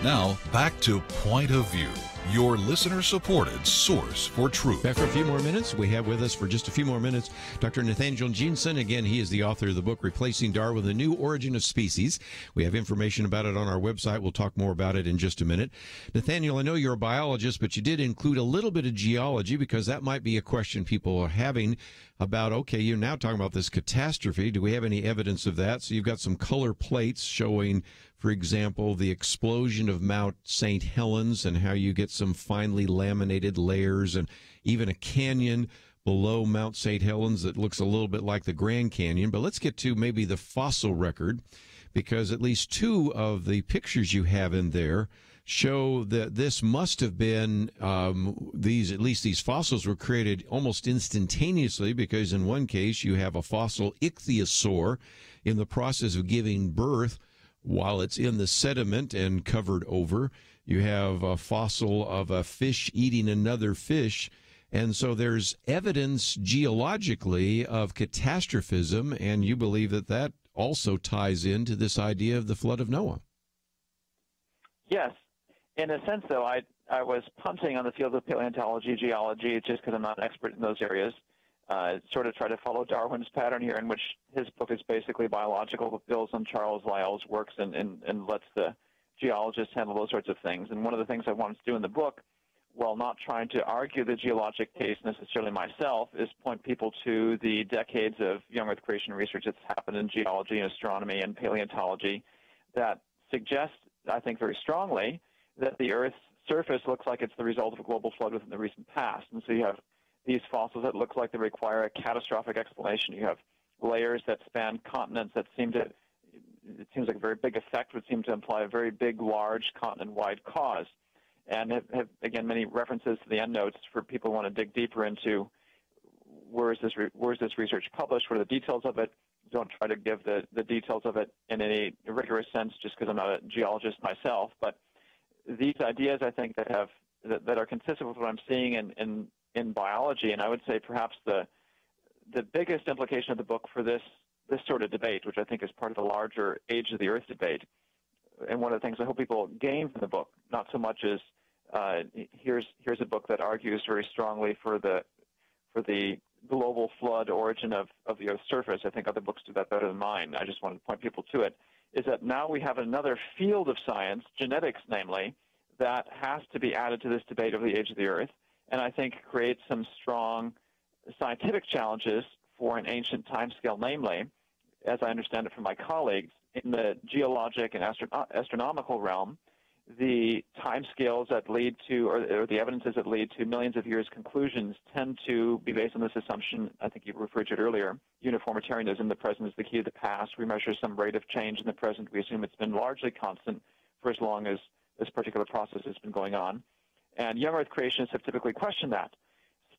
Now, back to Point of View, your listener-supported source for truth. Back for a few more minutes. We have with us for just a few more minutes Dr. Nathaniel Jeanson. Again, he is the author of the book, Replacing Darwin, The New Origin of Species. We have information about it on our website. We'll talk more about it in just a minute. Nathaniel, I know you're a biologist, but you did include a little bit of geology because that might be a question people are having about, okay, you're now talking about this catastrophe. Do we have any evidence of that? So you've got some color plates showing, for example, the explosion of Mount St. Helens and how you get some finely laminated layers, and even a canyon below Mount St. Helens that looks a little bit like the Grand Canyon. But let's get to maybe the fossil record, because at least 2 of the pictures you have in there show that this must have been, these fossils were created almost instantaneously, because in one case you have a fossil ichthyosaur in the process of giving birth, while it's in the sediment and covered over. You have a fossil of a fish eating another fish. And so there's evidence geologically of catastrophism, and you believe that that also ties into this idea of the flood of Noah. Yes. In a sense, though, I was punting on the field of paleontology, geology, just because I'm not an expert in those areas. Sort of try to follow Darwin's pattern here, in which his book is basically biological, but builds on Charles Lyell's works and lets the geologists handle those sorts of things. And one of the things I wanted to do in the book, while not trying to argue the geologic case necessarily myself, is point people to the decades of young Earth creation research that's happened in geology and astronomy and paleontology that suggests, I think very strongly, that the Earth's surface looks like it's the result of a global flood within the recent past. And so you have these fossils that look like they require a catastrophic explanation. You have layers that span continents that seem to, it seems like a very big effect would seem to imply a very big, large, continent-wide cause. And have again, many references to the endnotes for people who want to dig deeper into where is this research published, what are the details of it. Don't try to give the details of it in any rigorous sense just because I'm not a geologist myself. But these ideas, I think, that are consistent with what I'm seeing in biology, and I would say perhaps the biggest implication of the book for this sort of debate, which I think is part of the larger age of the Earth debate, and one of the things I hope people gain from the book, not so much as here's a book that argues very strongly for the global flood origin of the Earth's surface. I think other books do that better than mine. I just wanted to point people to it. Is that now we have another field of science, genetics namely, that has to be added to this debate of the age of the Earth, and I think creates some strong scientific challenges for an ancient timescale, namely, as I understand it from my colleagues, in the geologic and astronomical realm, the timescales that lead to, or the evidences that lead to millions of years conclusions tend to be based on this assumption, I think you referred to it earlier, uniformitarianism, the present is the key of the past. We measure some rate of change in the present. We assume it's been largely constant for as long as this particular process has been going on. And young Earth creationists have typically questioned that,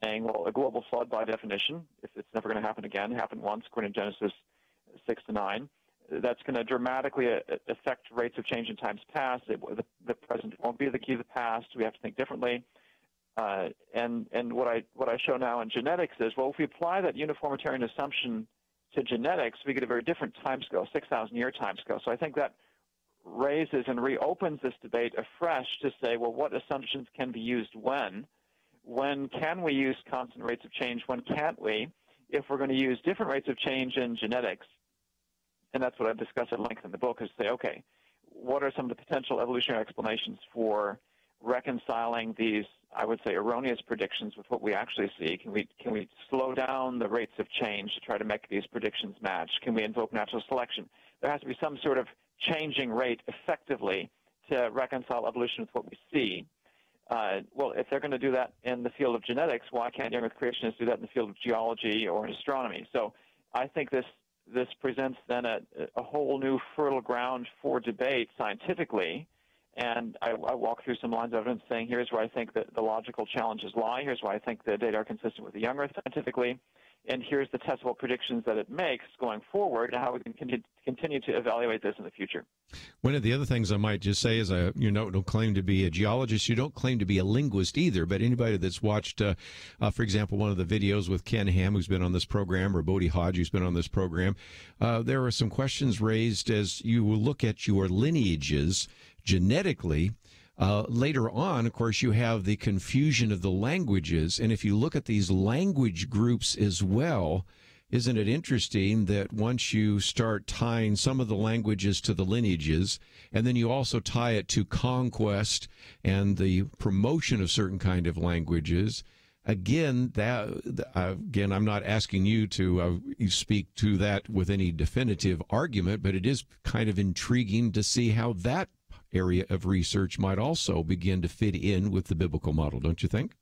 saying, well, a global flood by definition, if it's never going to happen again, happened once, according to Genesis 6 to 9, that's going to dramatically affect rates of change in times past. The present won't be the key of the past. We have to think differently. And what I show now in genetics is, well, if we apply that uniformitarian assumption to genetics, we get a very different timescale, 6,000-year timescale. So I think that raises and reopens this debate afresh to say, well, what assumptions can be used when? When can we use constant rates of change? When can't we? If we're going to use different rates of change in genetics, and that's what I've discussed at length in the book, is to say, okay, what are some of the potential evolutionary explanations for reconciling these, I would say, erroneous predictions with what we actually see? Can we slow down the rates of change to try to make these predictions match? Can we invoke natural selection? There has to be some sort of changing rate effectively to reconcile evolution with what we see. Well, if they're going to do that in the field of genetics, why can't young Earth creationists do that in the field of geology or in astronomy? So I think this presents then a whole new fertile ground for debate scientifically, and I walk through some lines of evidence saying here's where I think that the logical challenges lie, here's why I think the data are consistent with the young Earth scientifically, and here's the testable predictions that it makes going forward and how we can continue to evaluate this in the future. One of the other things I might just say is you don't claim to be a geologist, you don't claim to be a linguist either, but anybody that's watched, for example, one of the videos with Ken Ham, who's been on this program, or Bodie Hodge, who's been on this program, there are some questions raised as you look at your lineages genetically. Later on, of course, you have the confusion of the languages, and if you look at these language groups as well, isn't it interesting that once you start tying some of the languages to the lineages, and then you also tie it to conquest and the promotion of certain kind of languages, again, I'm not asking you to speak to that with any definitive argument, but it is kind of intriguing to see how that area of research might also begin to fit in with the biblical model, don't you think?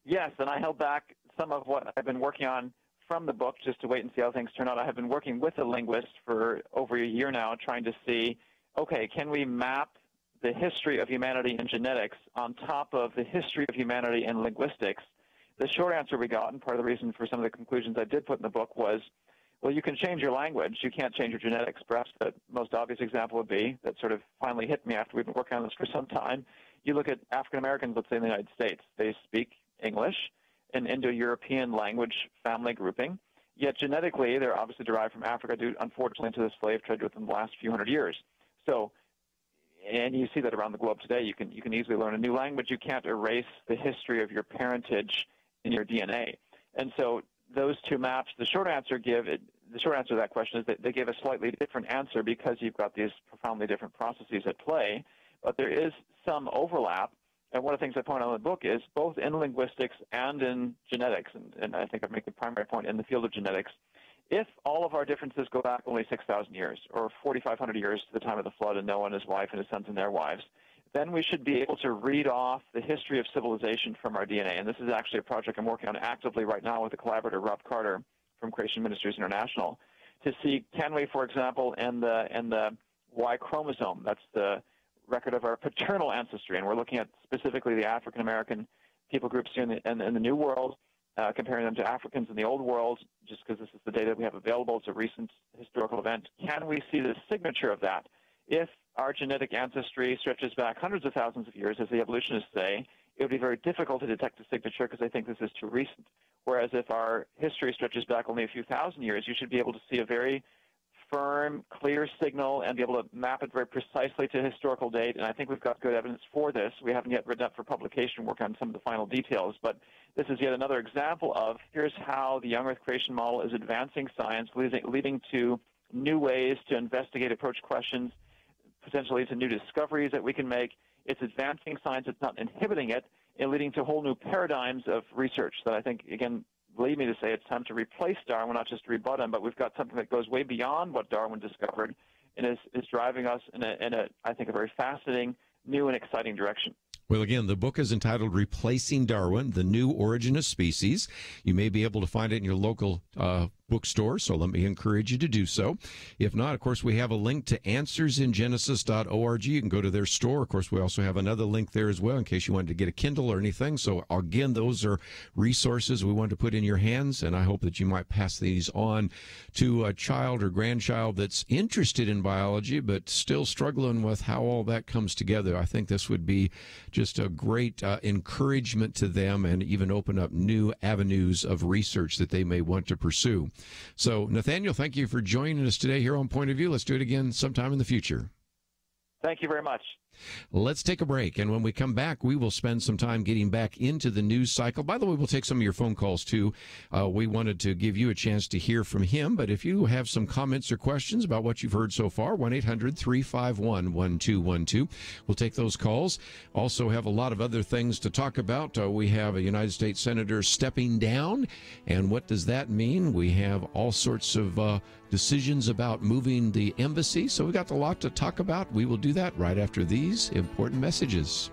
Yes, and I held back some of what I've been working on from the book just to wait and see how things turn out. I have been working with a linguist for over a year now trying to see, okay, can we map the history of humanity in genetics on top of the history of humanity in linguistics? The short answer we got, and part of the reason for some of the conclusions I did put in the book, was Well, you can change your language. You can't change your genetics. Perhaps the most obvious example would be, that sort of finally hit me after we've been working on this for some time. You look at African Americans, let's say in the United States. They speak English, an Indo-European language family grouping, yet genetically they're obviously derived from Africa due, unfortunately, to the slave trade within the last few hundred years. So, and you see that around the globe today. You can easily learn a new language. You can't erase the history of your parentage in your DNA. And so those two maps, the short answer to that question is that they give a slightly different answer because you've got these profoundly different processes at play. But there is some overlap. And one of the things I point out in the book is both in linguistics and in genetics, and I think I make the primary point in the field of genetics, if all of our differences go back only 6,000 years or 4,500 years to the time of the flood and Noah and his wife and his sons and their wives, then we should be able to read off the history of civilization from our DNA. And this is actually a project I'm working on actively right now with a collaborator, Rob Carter, from Creation Ministries International, to see, can we, for example, in the Y chromosome, that's the record of our paternal ancestry, and we're looking at specifically the African American people groups here in the New World, comparing them to Africans in the Old World, just because this is the data we have available. It's a recent historical event. Can we see the signature of that? If our genetic ancestry stretches back hundreds of thousands of years, as the evolutionists say, it would be very difficult to detect a signature because they think this is too recent. Whereas if our history stretches back only a few thousand years, you should be able to see a very firm, clear signal and be able to map it very precisely to historical date. And I think we've got good evidence for this. We haven't yet written up for publication work on some of the final details, but this is yet another example of here's how the young Earth creation model is advancing science, leading to new ways to investigate, approach questions, potentially to new discoveries that we can make. It's advancing science. It's not inhibiting it, and leading to whole new paradigms of research that I think, again, lead me to say it's time to replace Darwin, not just rebut him, but we've got something that goes way beyond what Darwin discovered and is driving us in a, I think, a very fascinating, new and exciting direction. Well, again, the book is entitled Replacing Darwin, The New Origin of Species. You may be able to find it in your local bookstore, so let me encourage you to do so. If not, of course, we have a link to answersingenesis.org. You can go to their store. Of course, we also have another link there as well in case you wanted to get a Kindle or anything. So, again, those are resources we want to put in your hands, and I hope that you might pass these on to a child or grandchild that's interested in biology but still struggling with how all that comes together. I think this would be just a great encouragement to them and even open up new avenues of research that they may want to pursue. So, Nathaniel, thank you for joining us today here on Point of View. Let's do it again sometime in the future. Thank you very much. Let's take a break, and when we come back, we will spend some time getting back into the news cycle. By the way, we'll take some of your phone calls, too. We wanted to give you a chance to hear from him, but if you have some comments or questions about what you've heard so far, 1-800-351-1212. We'll take those calls. Also have a lot of other things to talk about. We have a United States Senator stepping down, and what does that mean? We have all sorts of decisions about moving the embassy, so we've got a lot to talk about. We will do that right after these important messages.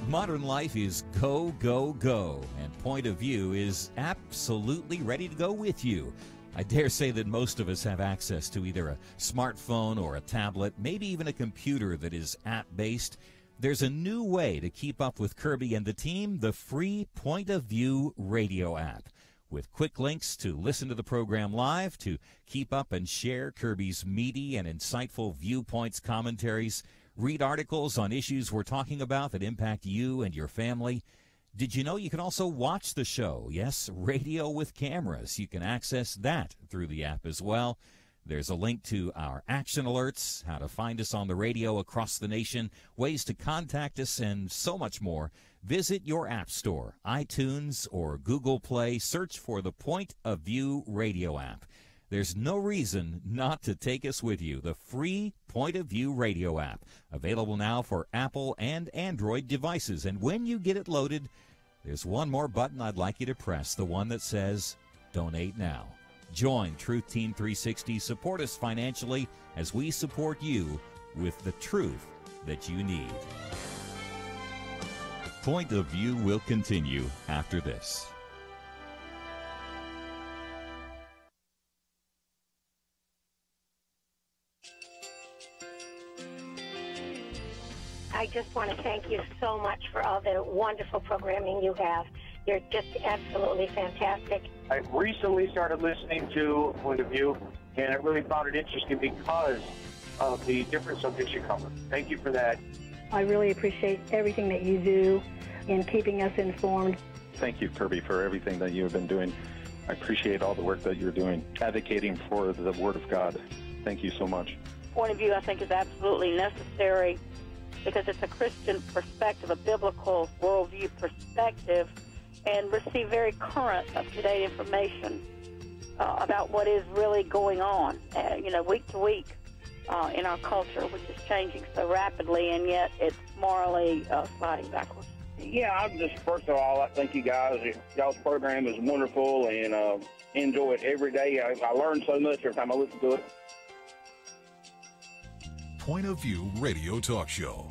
Modern life is go, go, go, and Point of View is absolutely ready to go with you. I dare say that most of us have access to either a smartphone or a tablet, maybe even a computer that is app-based. There's a new way to keep up with Kerby and the team, the free Point of View radio app. With quick links to listen to the program live, to keep up and share Kerby's meaty and insightful viewpoints, commentaries, read articles on issues we're talking about that impact you and your family. Did you know you can also watch the show? Yes, radio with cameras. You can access that through the app as well. There's a link to our action alerts, how to find us on the radio across the nation, ways to contact us, and so much more. Visit your app store, iTunes or Google Play. Search for the Point of View radio app. There's no reason not to take us with you. The free Point of View radio app, available now for Apple and Android devices. And when you get it loaded, there's one more button I'd like you to press, the one that says Donate Now. Join Truth Team 360. Support us financially as we support you with the truth that you need. Point of View will continue after this. I just want to thank you so much for all the wonderful programming you have. You're just absolutely fantastic. I recently started listening to Point of View, and I really found it interesting because of the different subjects you cover. Thank you for that. I really appreciate everything that you do in keeping us informed. Thank you, Kerby, for everything that you have been doing. I appreciate all the work that you're doing, advocating for the Word of God. Thank you so much. Point of View, I think, is absolutely necessary because it's a Christian perspective, a biblical worldview perspective, and receive very current, up-to-date information about what is really going on, week to week in our culture, which is changing so rapidly, and yet it's morally sliding backwards. Yeah, I'm just, first of all, I thank you guys. Y'all's program is wonderful, and enjoy it every day. I learn so much every time I listen to it. Point of View Radio Talk Show.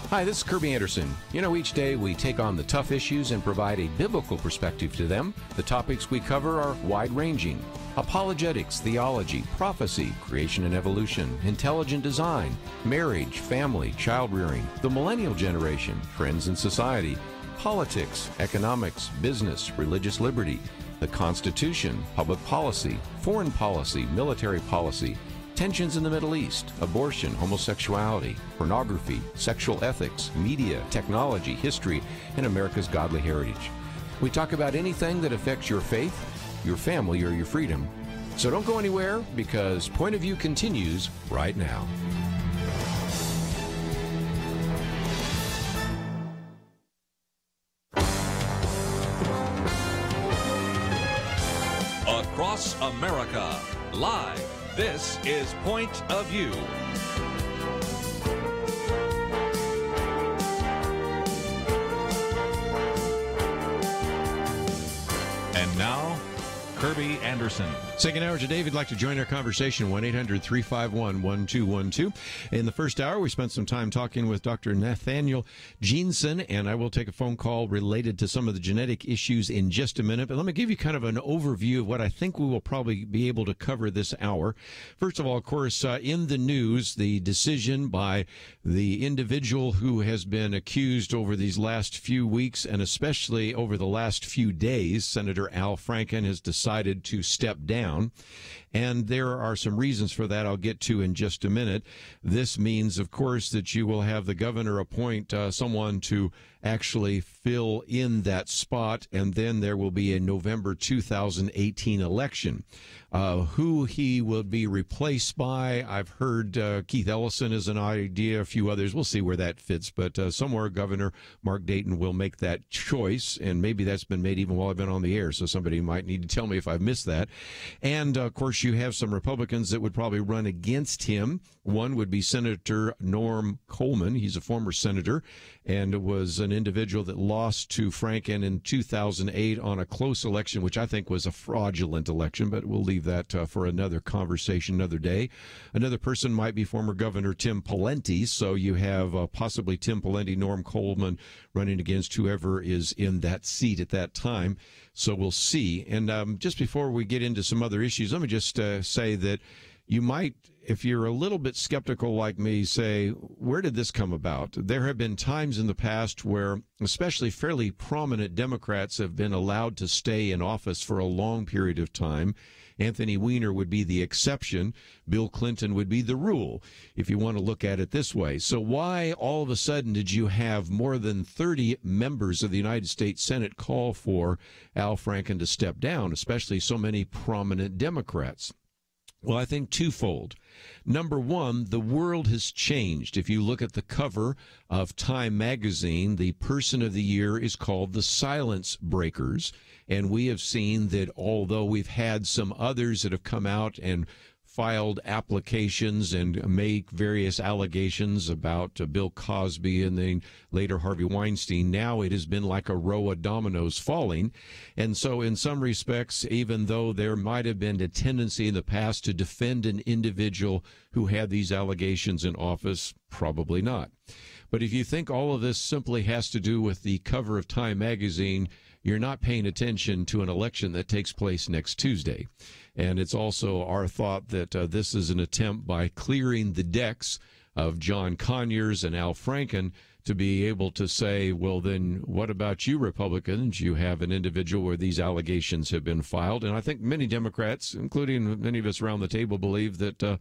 Hi, this is Kerby Anderson. You know, each day we take on the tough issues and provide a biblical perspective to them. The topics we cover are wide-ranging. Apologetics, theology, prophecy, creation and evolution, intelligent design, marriage, family, child-rearing, the millennial generation, trends in society, politics, economics, business, religious liberty, the Constitution, public policy, foreign policy, military policy, tensions in the Middle East, abortion, homosexuality, pornography, sexual ethics, media, technology, history, and America's godly heritage. We talk about anything that affects your faith, your family, or your freedom. So don't go anywhere, because Point of View continues right now. Across America, live. This is Point of View. And now, Kerby Anderson. Second hour today, if you'd like to join our conversation, 1-800-351-1212. In the first hour, we spent some time talking with Dr. Nathaniel Jeanson, and I will take a phone call related to some of the genetic issues in just a minute. But let me give you kind of an overview of what I think we will probably be able to cover this hour. First of all, of course, in the news, the decision by the individual who has been accused over these last few weeks, and especially over the last few days, Senator Al Franken has decided to step down. And there are some reasons for that I'll get to in just a minute. This means, of course, that you will have the governor appoint someone to actually fill in that spot, and then there will be a November 2018 election. Who he will be replaced by, I've heard Keith Ellison is an idea, a few others. We'll see where that fits, but somewhere Governor Mark Dayton will make that choice, and maybe that's been made even while I've been on the air, so somebody might need to tell me if I've missed that. And, of course, you have some Republicans that would probably run against him. One would be Senator Norm Coleman. He's a former senator and was an individual that lost to Franken in 2008 on a close election, which I think was a fraudulent election, but we'll leave that for another conversation another day. Another person might be former Governor Tim Pawlenty. So you have possibly Tim Pawlenty, Norm Coleman running against whoever is in that seat at that time. So we'll see. And just before we get into some other issues, let me just say that you might, if you're a little bit skeptical like me, say, where did this come about? There have been times in the past where especially fairly prominent Democrats have been allowed to stay in office for a long period of time. Anthony Weiner would be the exception. Bill Clinton would be the rule, if you want to look at it this way. So why all of a sudden did you have more than 30 members of the United States Senate call for Al Franken to step down, especially so many prominent Democrats? Well, I think twofold. Number one, the world has changed. If you look at the cover of Time magazine, the person of the year is called the Silence Breakers. And we have seen that although we've had some others that have come out and filed applications and make various allegations about Bill Cosby and then later Harvey Weinstein, now it has been like a row of dominoes falling. And so in some respects, even though there might have been a tendency in the past to defend an individual who had these allegations in office, probably not. But if you think all of this simply has to do with the cover of Time magazine, you're not paying attention to an election that takes place next Tuesday. And it's also our thought that this is an attempt by clearing the decks of John Conyers and Al Franken to be able to say, well, then what about you Republicans? You have an individual where these allegations have been filed. And I think many Democrats, including many of us around the table, believe that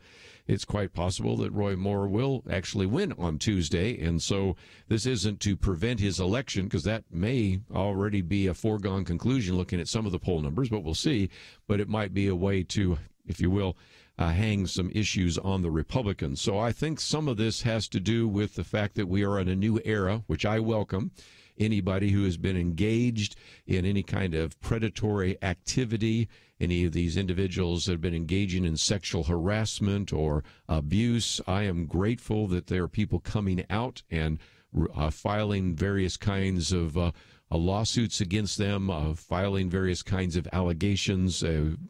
it's quite possible that Roy Moore will actually win on Tuesday. And so this isn't to prevent his election, because that may already be a foregone conclusion looking at some of the poll numbers, but we'll see. But it might be a way to, if you will, hang some issues on the Republicans. So I think some of this has to do with the fact that we are in a new era, which I welcome. Anybody who has been engaged in any kind of predatory activity, any of these individuals that have been engaging in sexual harassment or abuse, I am grateful that there are people coming out and filing various kinds of lawsuits against them, filing various kinds of allegations,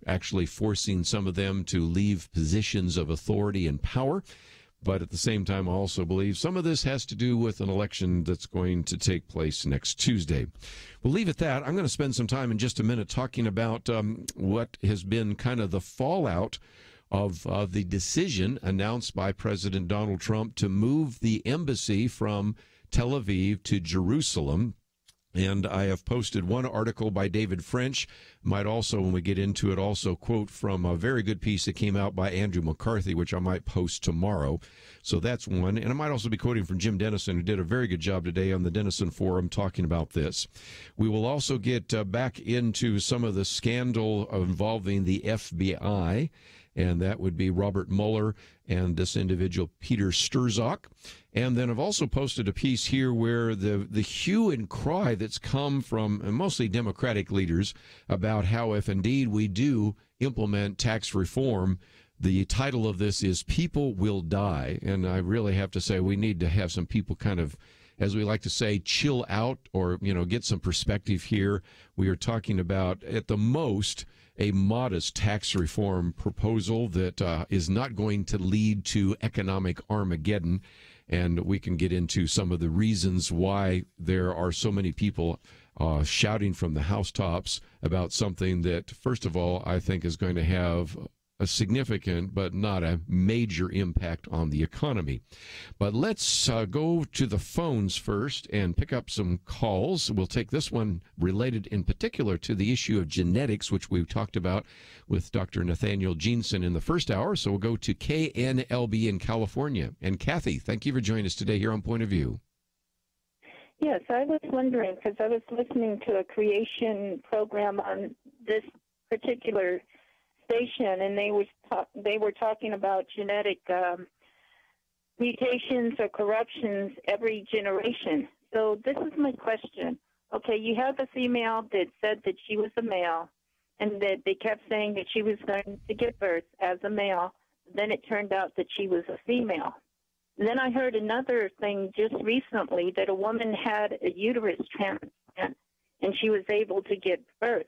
actually forcing some of them to leave positions of authority and power. But at the same time, I also believe some of this has to do with an election that's going to take place next Tuesday. We'll leave it at that. I'm going to spend some time in just a minute talking about what has been kind of the fallout of the decision announced by President Donald Trump to move the embassy from Tel Aviv to Jerusalem. And I have posted one article by David French. Might also, when we get into it, also quote from a very good piece that came out by Andrew McCarthy, which I might post tomorrow. So that's one. And I might also be quoting from Jim Dennison, who did a very good job today on the Dennison Forum talking about this. We will also get back into some of the scandal involving the FBI, and that would be Robert Mueller and this individual, Peter Strzok. And then I've also posted a piece here where the hue and cry that's come from mostly Democratic leaders about how if indeed we do implement tax reform, the title of this is People Will Die. And I really have to say we need to have some people kind of, as we like to say, chill out or, get some perspective here. We are talking about, at the most, a modest tax reform proposal that is not going to lead to economic Armageddon. And we can get into some of the reasons why there are so many people shouting from the housetops about something that, first of all, I think is going to have a significant but not a major impact on the economy. But let's go to the phones first and pick up some calls. We'll take this one related in particular to the issue of genetics, which we've talked about with Dr. Nathaniel Jeanson in the first hour. So we'll go to KNLB in California. And Kathy, thank you for joining us today here on Point of View. Yes, I was wondering, because I was listening to a creation program on this particular station, and they were talking about genetic mutations or corruptions every generation. So this is my question. Okay, you have a female that said that she was a male, and that they kept saying that she was going to give birth as a male. Then it turned out that she was a female. Then I heard another thing just recently that a woman had a uterus transplant, and she was able to give birth.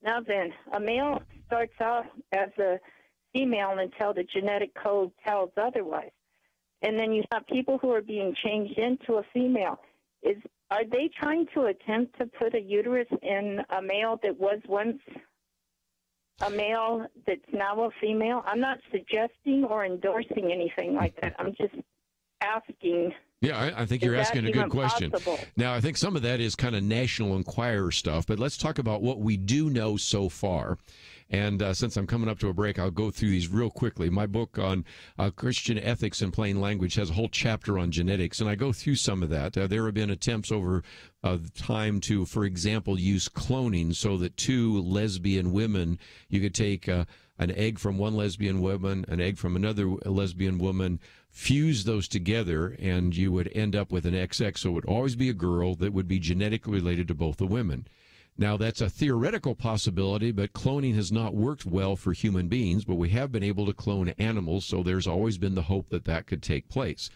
Now then, a male starts out as a female until the genetic code tells otherwise. And then you have people who are being changed into a female. Are they trying to attempt to put a uterus in a male that was once a male that's now a female? I'm not suggesting or endorsing anything like that. I'm just asking. Yeah, I think you're asking a good question. Possible? Now, I think some of that is kind of National Enquirer stuff, but let's talk about what we do know so far. And since I'm coming up to a break, I'll go through these real quickly. My book on Christian ethics in plain language has a whole chapter on genetics, and I go through some of that. There have been attempts over time to, for example, use cloning so that two lesbian women, you could take an egg from one lesbian woman, an egg from another lesbian woman, fuse those together, and you would end up with an XX. So it would always be a girl that would be genetically related to both the women. Now, that's a theoretical possibility, but cloning has not worked well for human beings, but we have been able to clone animals, so there's always been the hope that that could take place.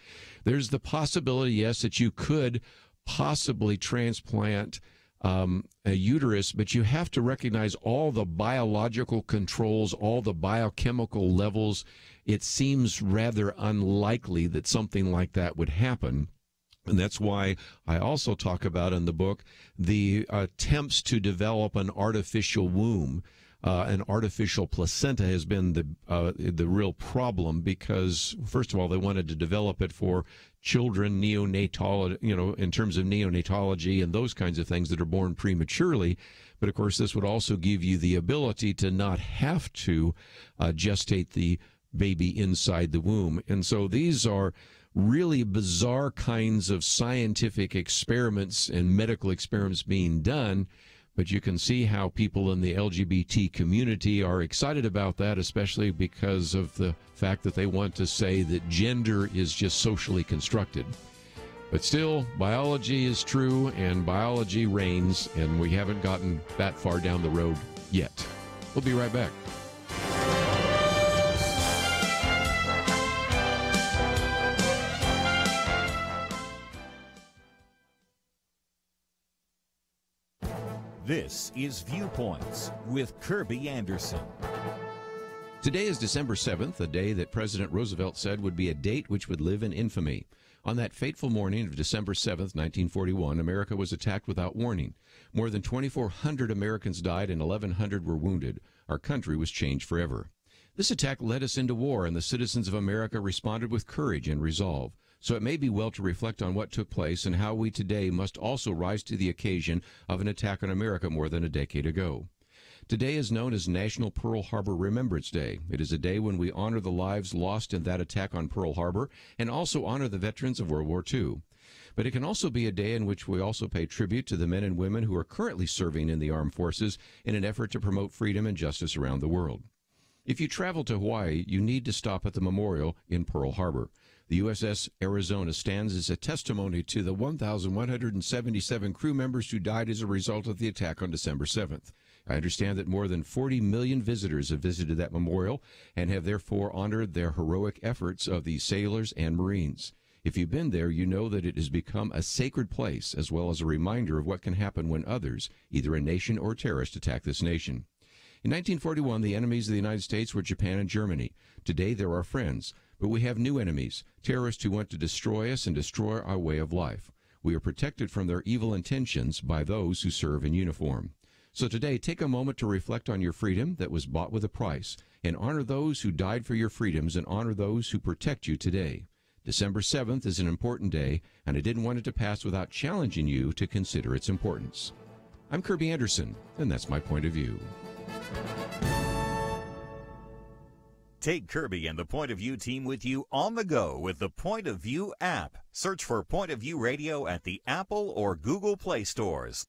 There's the possibility, yes, that you could possibly transplant a uterus, but you have to recognize all the biological controls, all the biochemical levels. It seems rather unlikely that something like that would happen. And that's why I also talk about in the book the attempts to develop an artificial womb. An artificial placenta has been the real problem because, first of all, they wanted to develop it for children neonatal, in terms of neonatology and those kinds of things that are born prematurely. But, of course, this would also give you the ability to not have to gestate the baby inside the womb. And so these are really bizarre kinds of scientific experiments and medical experiments being done, but you can see how people in the LGBT community are excited about that, especially because of the fact that they want to say that gender is just socially constructed. But still, biology is true and biology reigns, and we haven't gotten that far down the road yet. We'll be right back. This is Viewpoints with Kerby Anderson. Today is December 7th, a day that President Roosevelt said would be a date which would live in infamy. On that fateful morning of December 7th, 1941, America was attacked without warning. More than 2,400 Americans died and 1,100 were wounded. Our country was changed forever. This attack led us into war, and the citizens of America responded with courage and resolve. So it may be well to reflect on what took place and how we today must also rise to the occasion of an attack on America more than a decade ago. Today is known as National Pearl Harbor Remembrance Day. It is a day when we honor the lives lost in that attack on Pearl Harbor and also honor the veterans of World War II. But it can also be a day in which we also pay tribute to the men and women who are currently serving in the armed forces in an effort to promote freedom and justice around the world. If you travel to Hawaii, you need to stop at the memorial in Pearl Harbor. The USS Arizona stands as a testimony to the 1,177 crew members who died as a result of the attack on December 7th. I understand that more than 40 million visitors have visited that memorial and have therefore honored their heroic efforts of the sailors and Marines. If you've been there, you know that it has become a sacred place as well as a reminder of what can happen when others, either a nation or terrorists, attack this nation. In 1941, the enemies of the United States were Japan and Germany. Today, they're our friends. But we have new enemies, terrorists who want to destroy us and destroy our way of life. We are protected from their evil intentions by those who serve in uniform. So today, take a moment to reflect on your freedom that was bought with a price, and honor those who died for your freedoms and honor those who protect you today. December 7th is an important day, and I didn't want it to pass without challenging you to consider its importance. I'm Kerby Anderson, and that's my point of view. Take Kerby and the Point of View team with you on the go with the Point of View app. Search for Point of View Radio at the Apple or Google Play stores.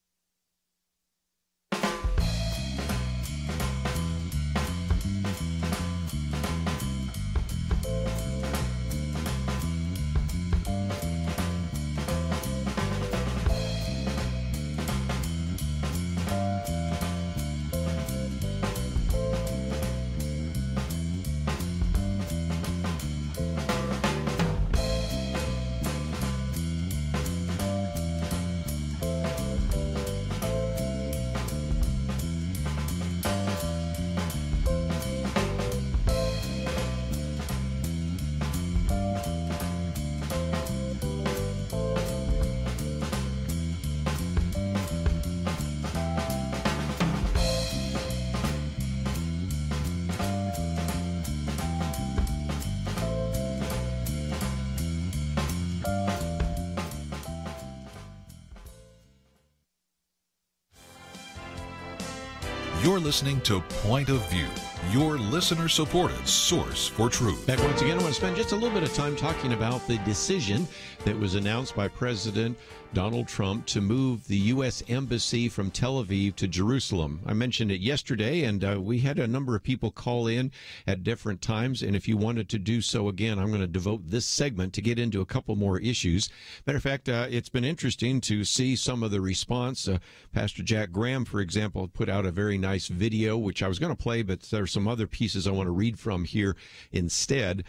You're listening to Point of View, your listener-supported source for truth. Back once again, I want to spend just a little bit of time talking about the decision that was announced by President Donald Trump to move the U.S. Embassy from Tel Aviv to Jerusalem. I mentioned it yesterday, and we had a number of people call in at different times, and if you wanted to do so again, I'm going to devote this segment to get into a couple more issues. Matter of fact, it's been interesting to see some of the response. Pastor Jack Graham, for example, put out a very nice video, which I was going to play, but there's some other pieces I want to read from here instead,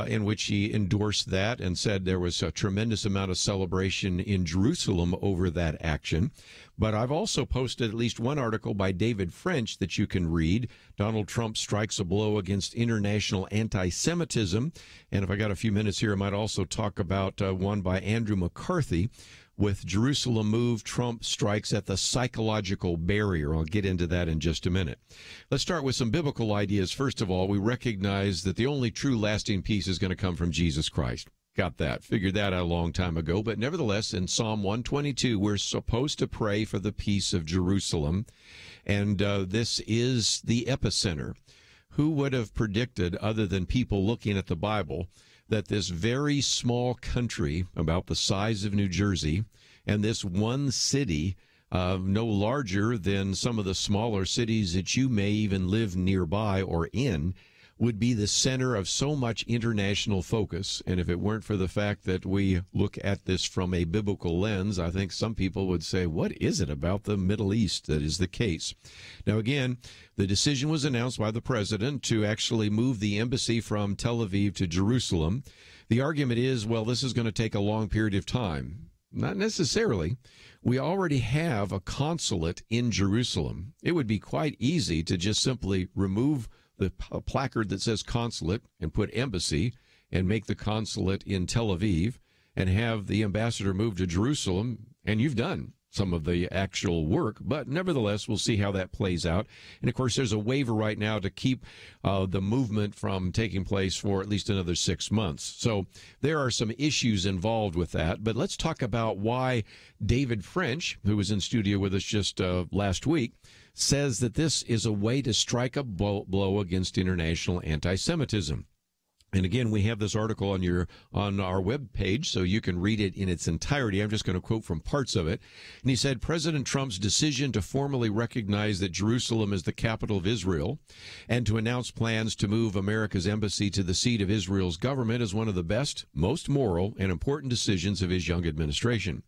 in which he endorsed that and said there was a tremendous amount of celebration in Jerusalem over that action. But I've also posted at least one article by David French that you can read. Donald Trump strikes a blow against international anti-Semitism. And if I got a few minutes here, I might also talk about one by Andrew McCarthy. With Jerusalem move, Trump strikes at the psychological barrier. I'll get into that in just a minute. Let's start with some biblical ideas. First of all, we recognize that the only true lasting peace is going to come from Jesus Christ. Got that. Figured that out a long time ago. But nevertheless, in Psalm 122, we're supposed to pray for the peace of Jerusalem. And this is the epicenter. Who would have predicted, other than people looking at the Bible, that this very small country, about the size of New Jersey, and this one city, no larger than some of the smaller cities that you may even live nearby or in, would be the center of so much international focus. And if it weren't for the fact that we look at this from a biblical lens, I think some people would say, what is it about the Middle East that is the case? Now, again, the decision was announced by the president to actually move the embassy from Tel Aviv to Jerusalem. The argument is, well, this is going to take a long period of time. Not necessarily. We already have a consulate in Jerusalem. It would be quite easy to just simply remove the placard that says consulate and put embassy and make the consulate in Tel Aviv and have the ambassador move to Jerusalem, and you've done some of the actual work, but nevertheless, we'll see how that plays out. And, of course, there's a waiver right now to keep the movement from taking place for at least another 6 months. So there are some issues involved with that, but let's talk about why David French, who was in studio with us just last week, says that this is a way to strike a blow against international anti-Semitism. And again, we have this article on our webpage, so you can read it in its entirety. I'm just going to quote from parts of it. And he said, President Trump's decision to formally recognize that Jerusalem is the capital of Israel and to announce plans to move America's embassy to the seat of Israel's government is one of the best, most moral, and important decisions of his young administration.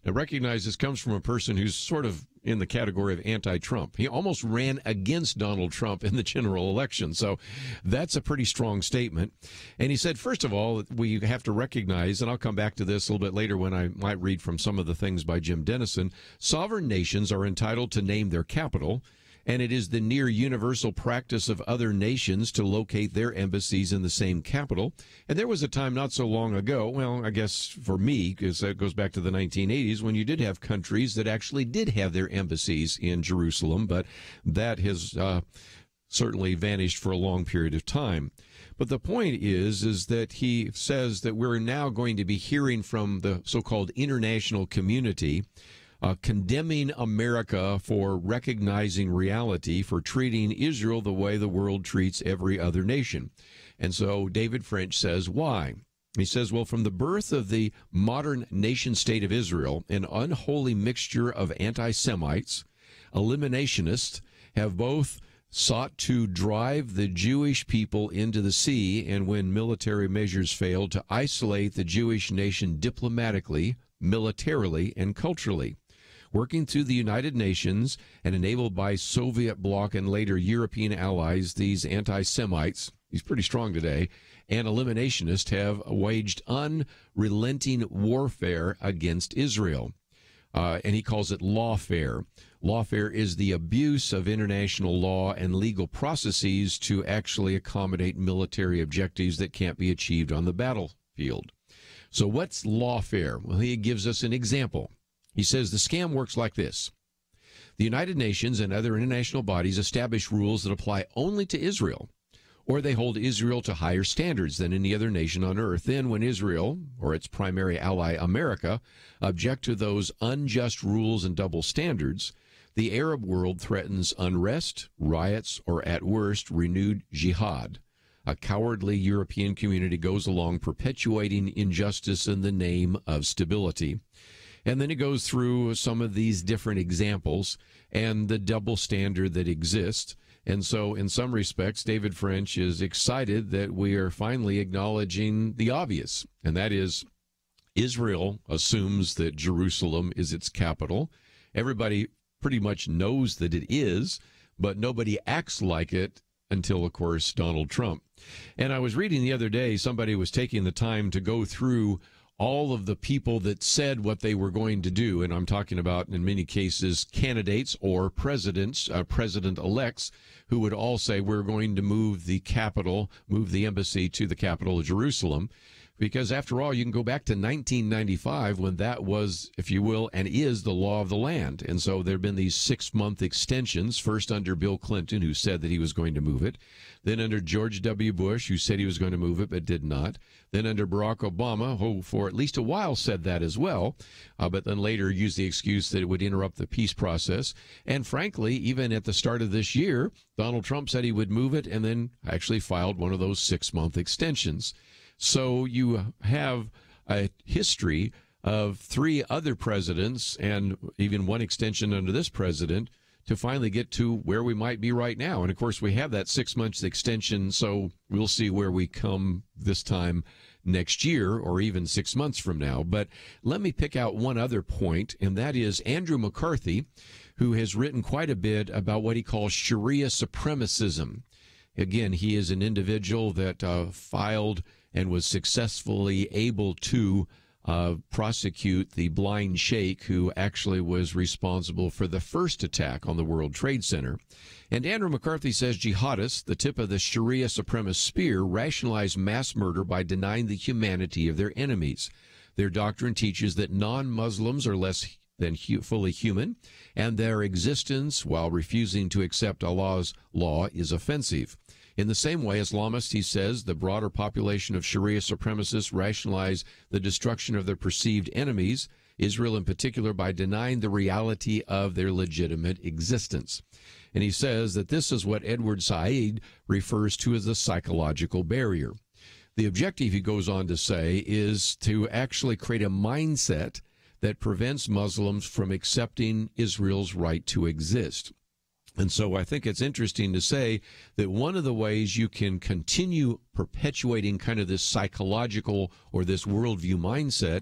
Now, recognize this comes from a person who's sort of in the category of anti-Trump. He almost ran against Donald Trump in the general election. So that's a pretty strong statement. And he said, first of all, we have to recognize, and I'll come back to this a little bit later when I might read from some of the things by Jim Dennison, sovereign nations are entitled to name their capital, and it is the near universal practice of other nations to locate their embassies in the same capital. And there was a time not so long ago, well, I guess for me, because that goes back to the 1980s, when you did have countries that actually did have their embassies in Jerusalem, but that has certainly vanished for a long period of time. But the point is that he says that we're now going to be hearing from the so-called international community condemning America for recognizing reality, for treating Israel the way the world treats every other nation. And so David French says, why? He says, well, from the birth of the modern nation-state of Israel, an unholy mixture of anti-Semites, eliminationists, have both sought to drive the Jewish people into the sea, and when military measures failed, to isolate the Jewish nation diplomatically, militarily, and culturally. Working through the United Nations and enabled by Soviet bloc and later European allies, these anti-Semites, he's pretty strong today, and eliminationists have waged unrelenting warfare against Israel. And he calls it lawfare. Lawfare is the abuse of international law and legal processes to actually accommodate military objectives that can't be achieved on the battlefield. So what's lawfare? Well, he gives us an example. He says the scam works like this. The United Nations and other international bodies establish rules that apply only to Israel, or they hold Israel to higher standards than any other nation on earth. Then when Israel, or its primary ally America, object to those unjust rules and double standards, the Arab world threatens unrest, riots, or at worst, renewed jihad. A cowardly European community goes along perpetuating injustice in the name of stability. And then it goes through some of these different examples and the double standard that exists. And so in some respects, David French is excited that we are finally acknowledging the obvious, and that is Israel assumes that Jerusalem is its capital. Everybody pretty much knows that it is, but nobody acts like it until, of course, Donald Trump. And I was reading the other day, somebody was taking the time to go through all of the people that said what they were going to do, and I'm talking about, in many cases, candidates or presidents, president-elects, who would all say, we're going to move the capital, move the embassy to the capital of Jerusalem. Because, after all, you can go back to 1995 when that was, if you will, and is the law of the land. And so there have been these 6-month extensions, first under Bill Clinton, who said that he was going to move it, then under George W. Bush, who said he was going to move it but did not, then under Barack Obama, who for at least a while said that as well, but then later used the excuse that it would interrupt the peace process. And frankly, even at the start of this year, Donald Trump said he would move it and then actually filed one of those 6-month extensions. So you have a history of 3 other presidents and even one extension under this president to finally get to where we might be right now. And, of course, we have that 6-month extension, so we'll see where we come this time next year or even 6 months from now. But let me pick out one other point, and that is Andrew McCarthy, who has written quite a bit about what he calls Sharia supremacism. Again, he is an individual that filed and was successfully able to prosecute the blind sheikh who actually was responsible for the first attack on the World Trade Center. And Andrew McCarthy says jihadists, the tip of the Sharia supremacist spear, rationalize mass murder by denying the humanity of their enemies. Their doctrine teaches that non-Muslims are less than fully human, and their existence, while refusing to accept Allah's law, is offensive. In the same way, Islamists, he says, the broader population of Sharia supremacists rationalize the destruction of their perceived enemies, Israel in particular, by denying the reality of their legitimate existence. And he says that this is what Edward Said refers to as the psychological barrier. The objective, he goes on to say, is to actually create a mindset that prevents Muslims from accepting Israel's right to exist. And so I think it's interesting to say that one of the ways you can continue perpetuating kind of this psychological or this worldview mindset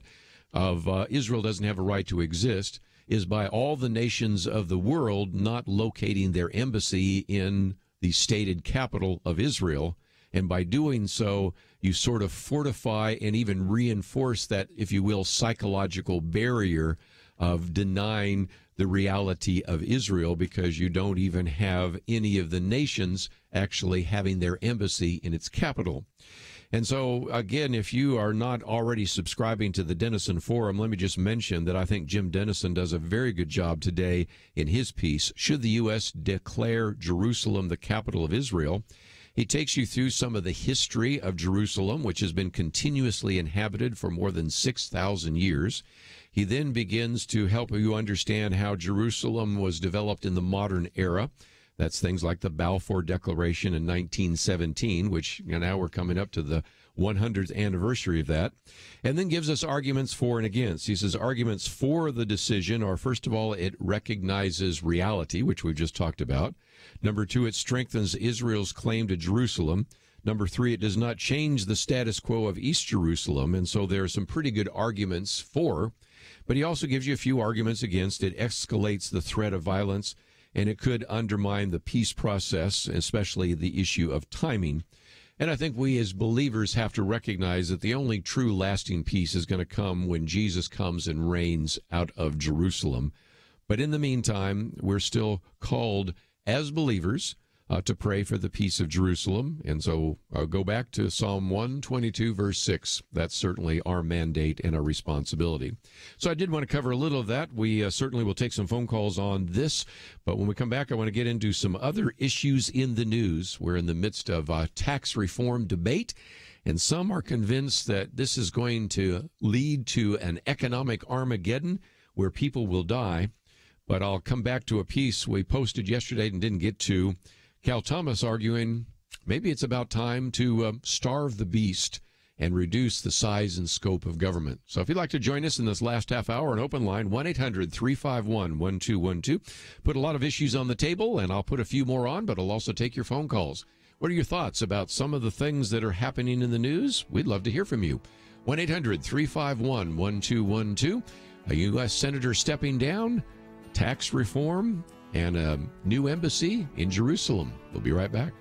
of Israel doesn't have a right to exist is by all the nations of the world not locating their embassy in the stated capital of Israel. And by doing so, you sort of fortify and even reinforce that, if you will, psychological barrier of denying the reality of Israel, because you don't even have any of the nations actually having their embassy in its capital. And so, again, if you are not already subscribing to the Denison Forum, let me just mention that I think Jim Denison does a very good job today in his piece, Should the U.S. Declare Jerusalem the Capital of Israel? He takes you through some of the history of Jerusalem, which has been continuously inhabited for more than 6,000 years. He then begins to help you understand how Jerusalem was developed in the modern era. That's things like the Balfour Declaration in 1917, which now we're coming up to the 100th anniversary of that, and then gives us arguments for and against. He says arguments for the decision are, first of all, it recognizes reality, which we've just talked about. Number two, it strengthens Israel's claim to Jerusalem. Number three, it does not change the status quo of East Jerusalem, and so there are some pretty good arguments for, but he also gives you a few arguments against. It escalates the threat of violence, and it could undermine the peace process, especially the issue of timing. And I think we as believers have to recognize that the only true lasting peace is going to come when Jesus comes and reigns out of Jerusalem. But in the meantime, we're still called as believers to pray for the peace of Jerusalem. And so go back to Psalm 122, verse 6. That's certainly our mandate and our responsibility. So I did want to cover a little of that. We certainly will take some phone calls on this. But when we come back, I want to get into some other issues in the news. We're in the midst of a tax reform debate, and some are convinced that this is going to lead to an economic Armageddon where people will die. But I'll come back to a piece we posted yesterday and didn't get to. Cal Thomas arguing maybe it's about time to starve the beast and reduce the size and scope of government. So if you'd like to join us in this last half hour, an open line, 1-800-351-1212. Put a lot of issues on the table, and I'll put a few more on, but I'll also take your phone calls. What are your thoughts about some of the things that are happening in the news? We'd love to hear from you. 1-800-351-1212. A U.S. Senator stepping down, tax reform, and a new embassy in Jerusalem. We'll be right back.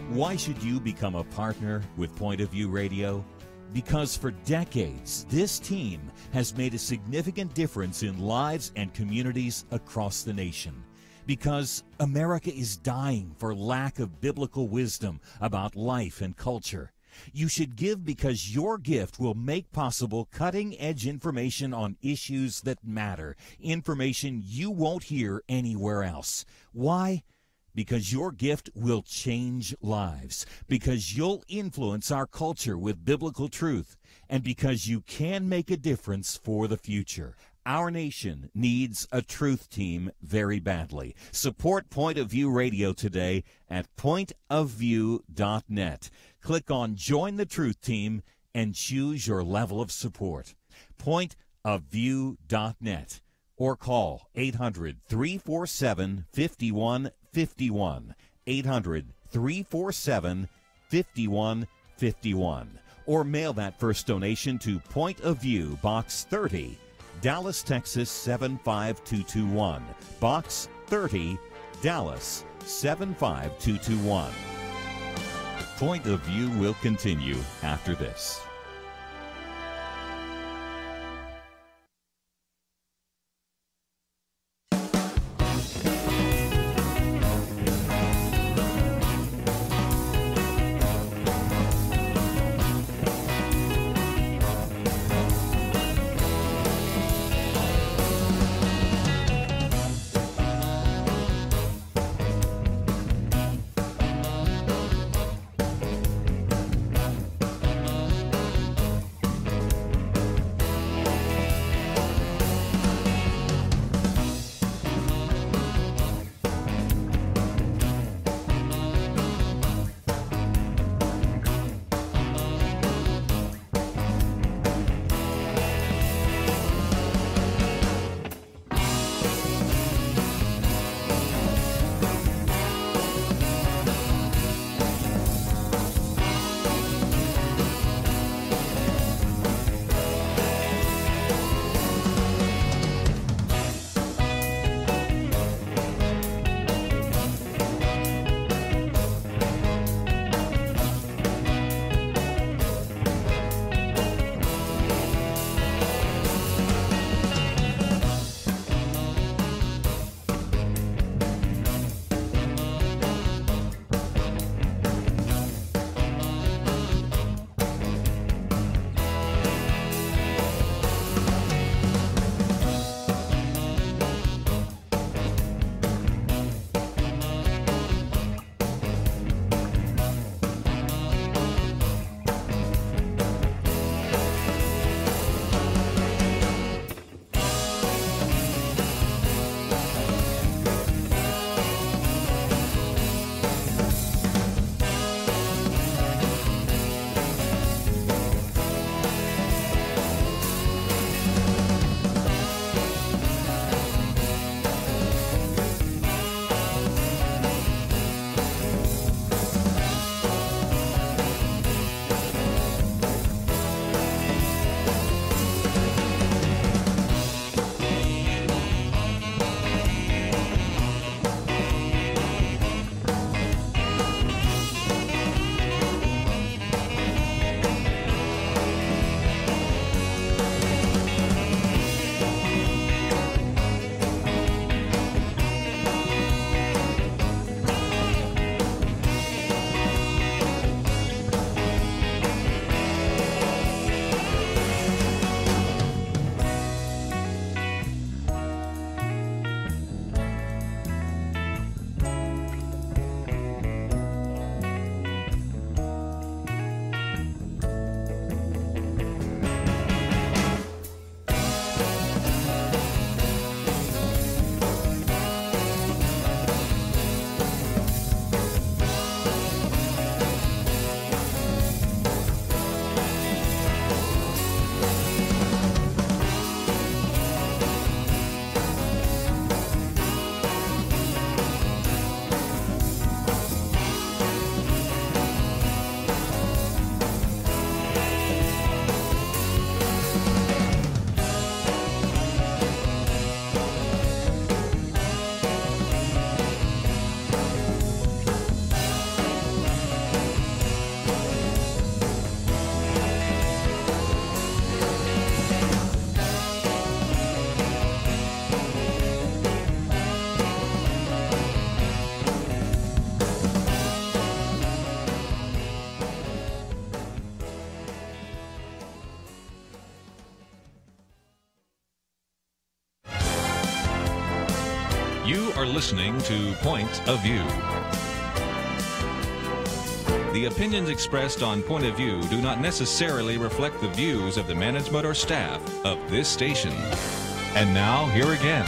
Why should you become a partner with Point of View Radio? Because for decades, this team has made a significant difference in lives and communities across the nation. Because America is dying for lack of biblical wisdom about life and culture. You should give because your gift will make possible cutting-edge information on issues that matter, information you won't hear anywhere else. Why? Because your gift will change lives, because you'll influence our culture with biblical truth, and because you can make a difference for the future. Our nation needs a truth team very badly. Support Point of View Radio today at pointofview.net. Click on Join the Truth Team and choose your level of support. Pointofview.net or call 800-347-5151. 800-347-5151. Or mail that first donation to Point of View, Box 30, Dallas, Texas 75221. Box 30, Dallas 75221. Point of View will continue after this. You are listening to Point of View. The opinions expressed on Point of View do not necessarily reflect the views of the management or staff of this station. And now, here again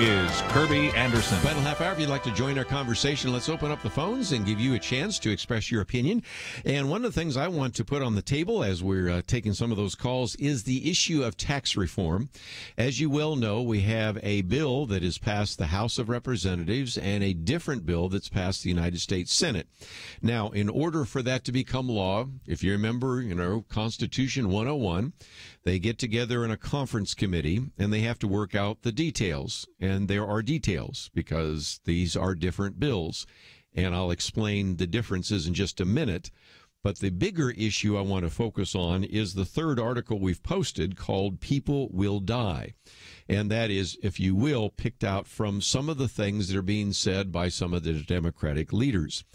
is Kerby Anderson. Final half hour, if you'd like to join our conversation, let's open up the phones and give you a chance to express your opinion. And one of the things I want to put on the table as we're taking some of those calls is the issue of tax reform. As you well know, we have a bill that has passed the House of Representatives and a different bill that's passed the United States Senate. Now, in order for that to become law, if you remember, Constitution 101, they get together in a conference committee and they have to work out the details. And there are details because these are different bills. and I'll explain the differences in just a minute. But the bigger issue I want to focus on is the third article we've posted called People Will Die. And that is, if you will, picked out from some of the things that are being said by some of the Democratic leaders.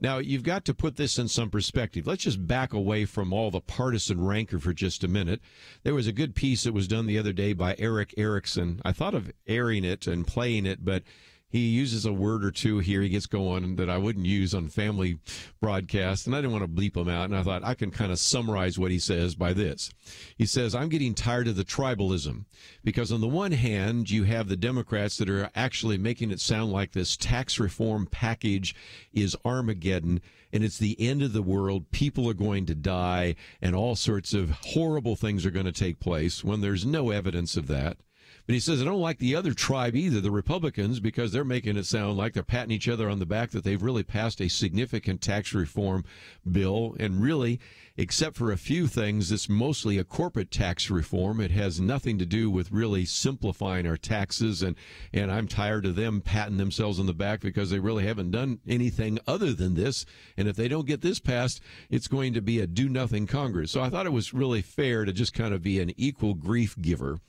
Now, you've got to put this in some perspective. Let's just back away from all the partisan rancor for just a minute. There was a good piece that was done the other day by Eric Erickson. I thought of airing it and playing it, but he uses a word or two here. He gets going that I wouldn't use on family broadcast, and I didn't want to bleep him out, and I thought I can kind of summarize what he says by this. He says, I'm getting tired of the tribalism, because on the one hand, you have the Democrats that are actually making it sound like this tax reform package is Armageddon, and it's the end of the world, people are going to die, and all sorts of horrible things are going to take place, when there's no evidence of that. But he says, I don't like the other tribe either, the Republicans, because they're making it sound like they're patting each other on the back that they've really passed a significant tax reform bill. And really, except for a few things, it's mostly a corporate tax reform. It has nothing to do with really simplifying our taxes. And I'm tired of them patting themselves on the back because they really haven't done anything other than this. And if they don't get this passed, it's going to be a do-nothing Congress. So I thought it was really fair to just kind of be an equal grief giver.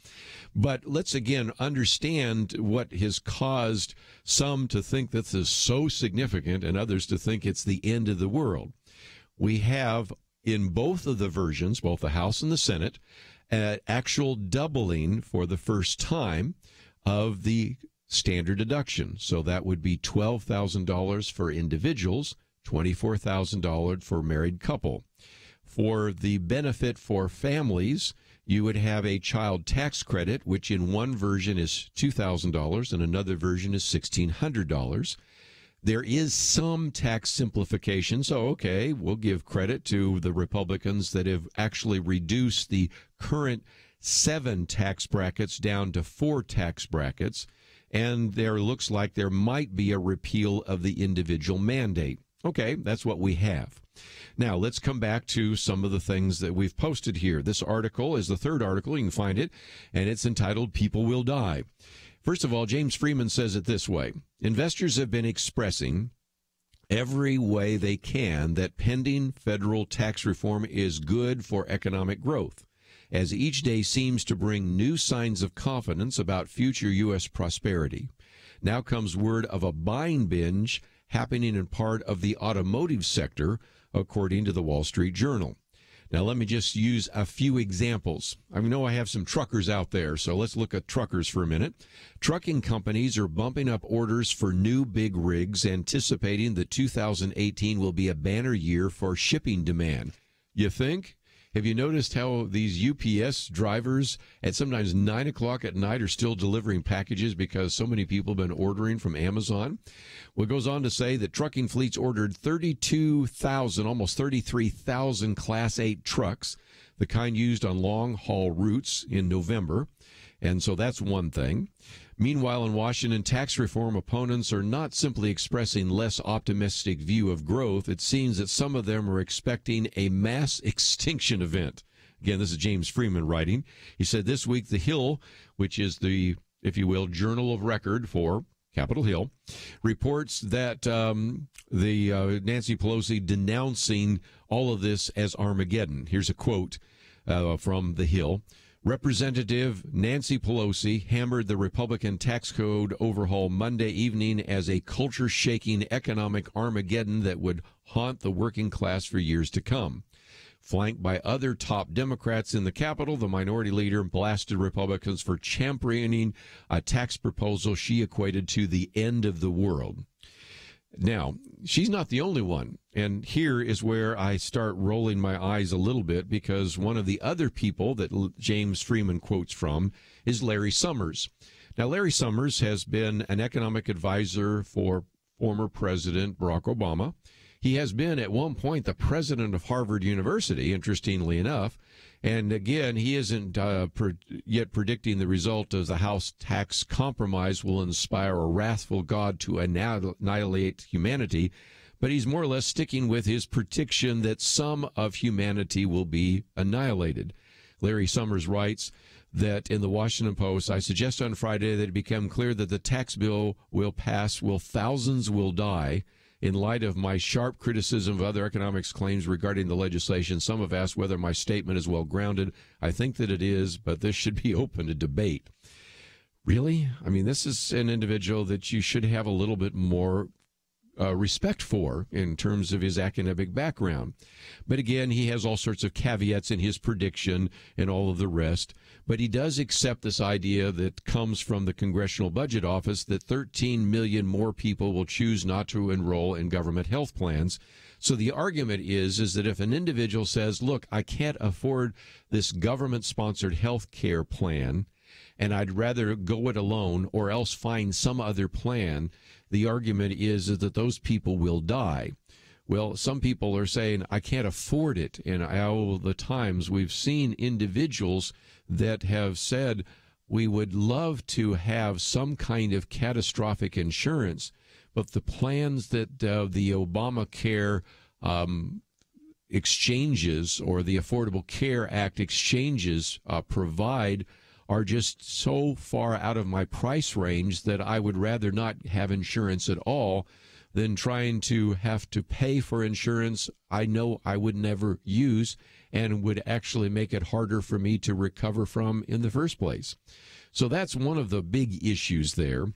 But let's again understand what has caused some to think this is so significant and others to think it's the end of the world. We have in both of the versions, both the House and the Senate, an actual doubling for the first time of the standard deduction. So that would be $12,000 for individuals, $24,000 for married couple. For the benefit for families, you would have a child tax credit, which in one version is $2,000 and another version is $1,600. There is some tax simplification. So, okay, we'll give credit to the Republicans that have actually reduced the current 7 tax brackets down to 4 tax brackets. And there looks like there might be a repeal of the individual mandate. Okay, that's what we have. Now, let's come back to some of the things that we've posted here. This article is the third article. You can find it, and it's entitled People Will Die. First of all, James Freeman says it this way. Investors have been expressing every way they can that pending federal tax reform is good for economic growth, as each day seems to bring new signs of confidence about future U.S. prosperity. Now comes word of a buying binge happening in part of the automotive sector, according to the Wall Street Journal. Now, let me just use a few examples. I know I have some truckers out there, so let's look at truckers for a minute. Trucking companies are bumping up orders for new big rigs, anticipating that 2018 will be a banner year for shipping demand. You think? Have you noticed how these UPS drivers at sometimes 9 o'clock at night are still delivering packages because so many people have been ordering from Amazon? Well, it goes on to say that trucking fleets ordered 32,000, almost 33,000 Class 8 trucks, the kind used on long-haul routes in November. And so that's one thing. Meanwhile, in Washington, tax reform opponents are not simply expressing less optimistic view of growth. It seems that some of them are expecting a mass extinction event. Again, this is James Freeman writing. He said this week, The Hill, which is the, if you will, journal of record for Capitol Hill, reports that Nancy Pelosi denouncing all of this as Armageddon. Here's a quote from The Hill. Representative Nancy Pelosi hammered the Republican tax code overhaul Monday evening as a culture-shaking economic Armageddon that would haunt the working class for years to come. Flanked by other top Democrats in the Capitol, the minority leader blasted Republicans for championing a tax proposal she equated to the end of the world. Now, she's not the only one, and here is where I start rolling my eyes a little bit, because one of the other people that James Freeman quotes from is Larry Summers. Now, Larry Summers has been an economic advisor for former President Barack Obama. He has been at one point the president of Harvard University, interestingly enough. And again, he isn't yet predicting the result of the House tax compromise will inspire a wrathful God to annihilate humanity. But he's more or less sticking with his prediction that some of humanity will be annihilated. Larry Summers writes that in the Washington Post, I suggest on Friday that it become clear that the tax bill will pass, thousands will die. In light of my sharp criticism of other economics claims regarding the legislation, some have asked whether my statement is well grounded. I think that it is, but this should be open to debate. Really? I mean, this is an individual that you should have a little bit more respect for in terms of his academic background. But again, he has all sorts of caveats in his prediction and all of the rest. But he does accept this idea that comes from the Congressional Budget Office that 13 million more people will choose not to enroll in government health plans. So the argument is that if an individual says, look, I can't afford this government-sponsored health care plan, and I'd rather go it alone or else find some other plan, the argument is that those people will die. Well, some people are saying, I can't afford it. And all the times we've seen individuals that have said, we would love to have some kind of catastrophic insurance, but the plans that the Obamacare exchanges or the Affordable Care Act exchanges provide are just so far out of my price range that I would rather not have insurance at all than trying to have to pay for insurance I know I would never use and would actually make it harder for me to recover from in the first place. So that's one of the big issues there.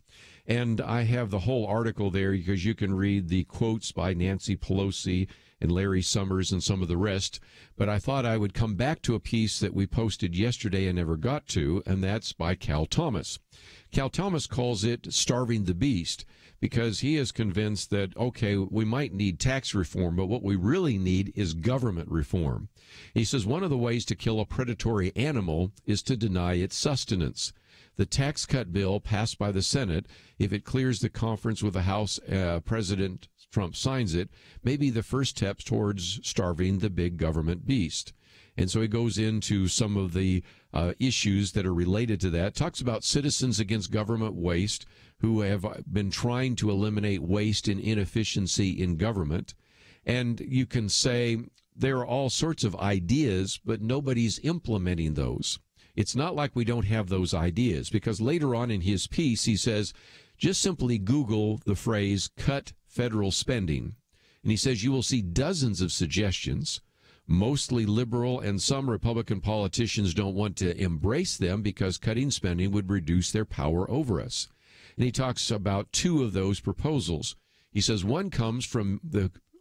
And I have the whole article there because you can read the quotes by Nancy Pelosi and Larry Summers and some of the rest. But I thought I would come back to a piece that we posted yesterday and never got to, and that's by Cal Thomas. Cal Thomas calls it starving the beast because he is convinced that, okay, we might need tax reform, but what we really need is government reform. He says one of the ways to kill a predatory animal is to deny its sustenance. The tax cut bill passed by the Senate, if it clears the conference with the House, President Trump signs it, may be the first steps towards starving the big government beast. And so he goes into some of the issues that are related to that, talks about Citizens Against Government Waste, who have been trying to eliminate waste and inefficiency in government. And you can say there are all sorts of ideas, but nobody's implementing those. It's not like we don't have those ideas, because later on in his piece, he says, just simply Google the phrase cut federal spending. And he says you will see dozens of suggestions, mostly liberal, and some Republican politicians don't want to embrace them because cutting spending would reduce their power over us. And he talks about two of those proposals. He says one comes from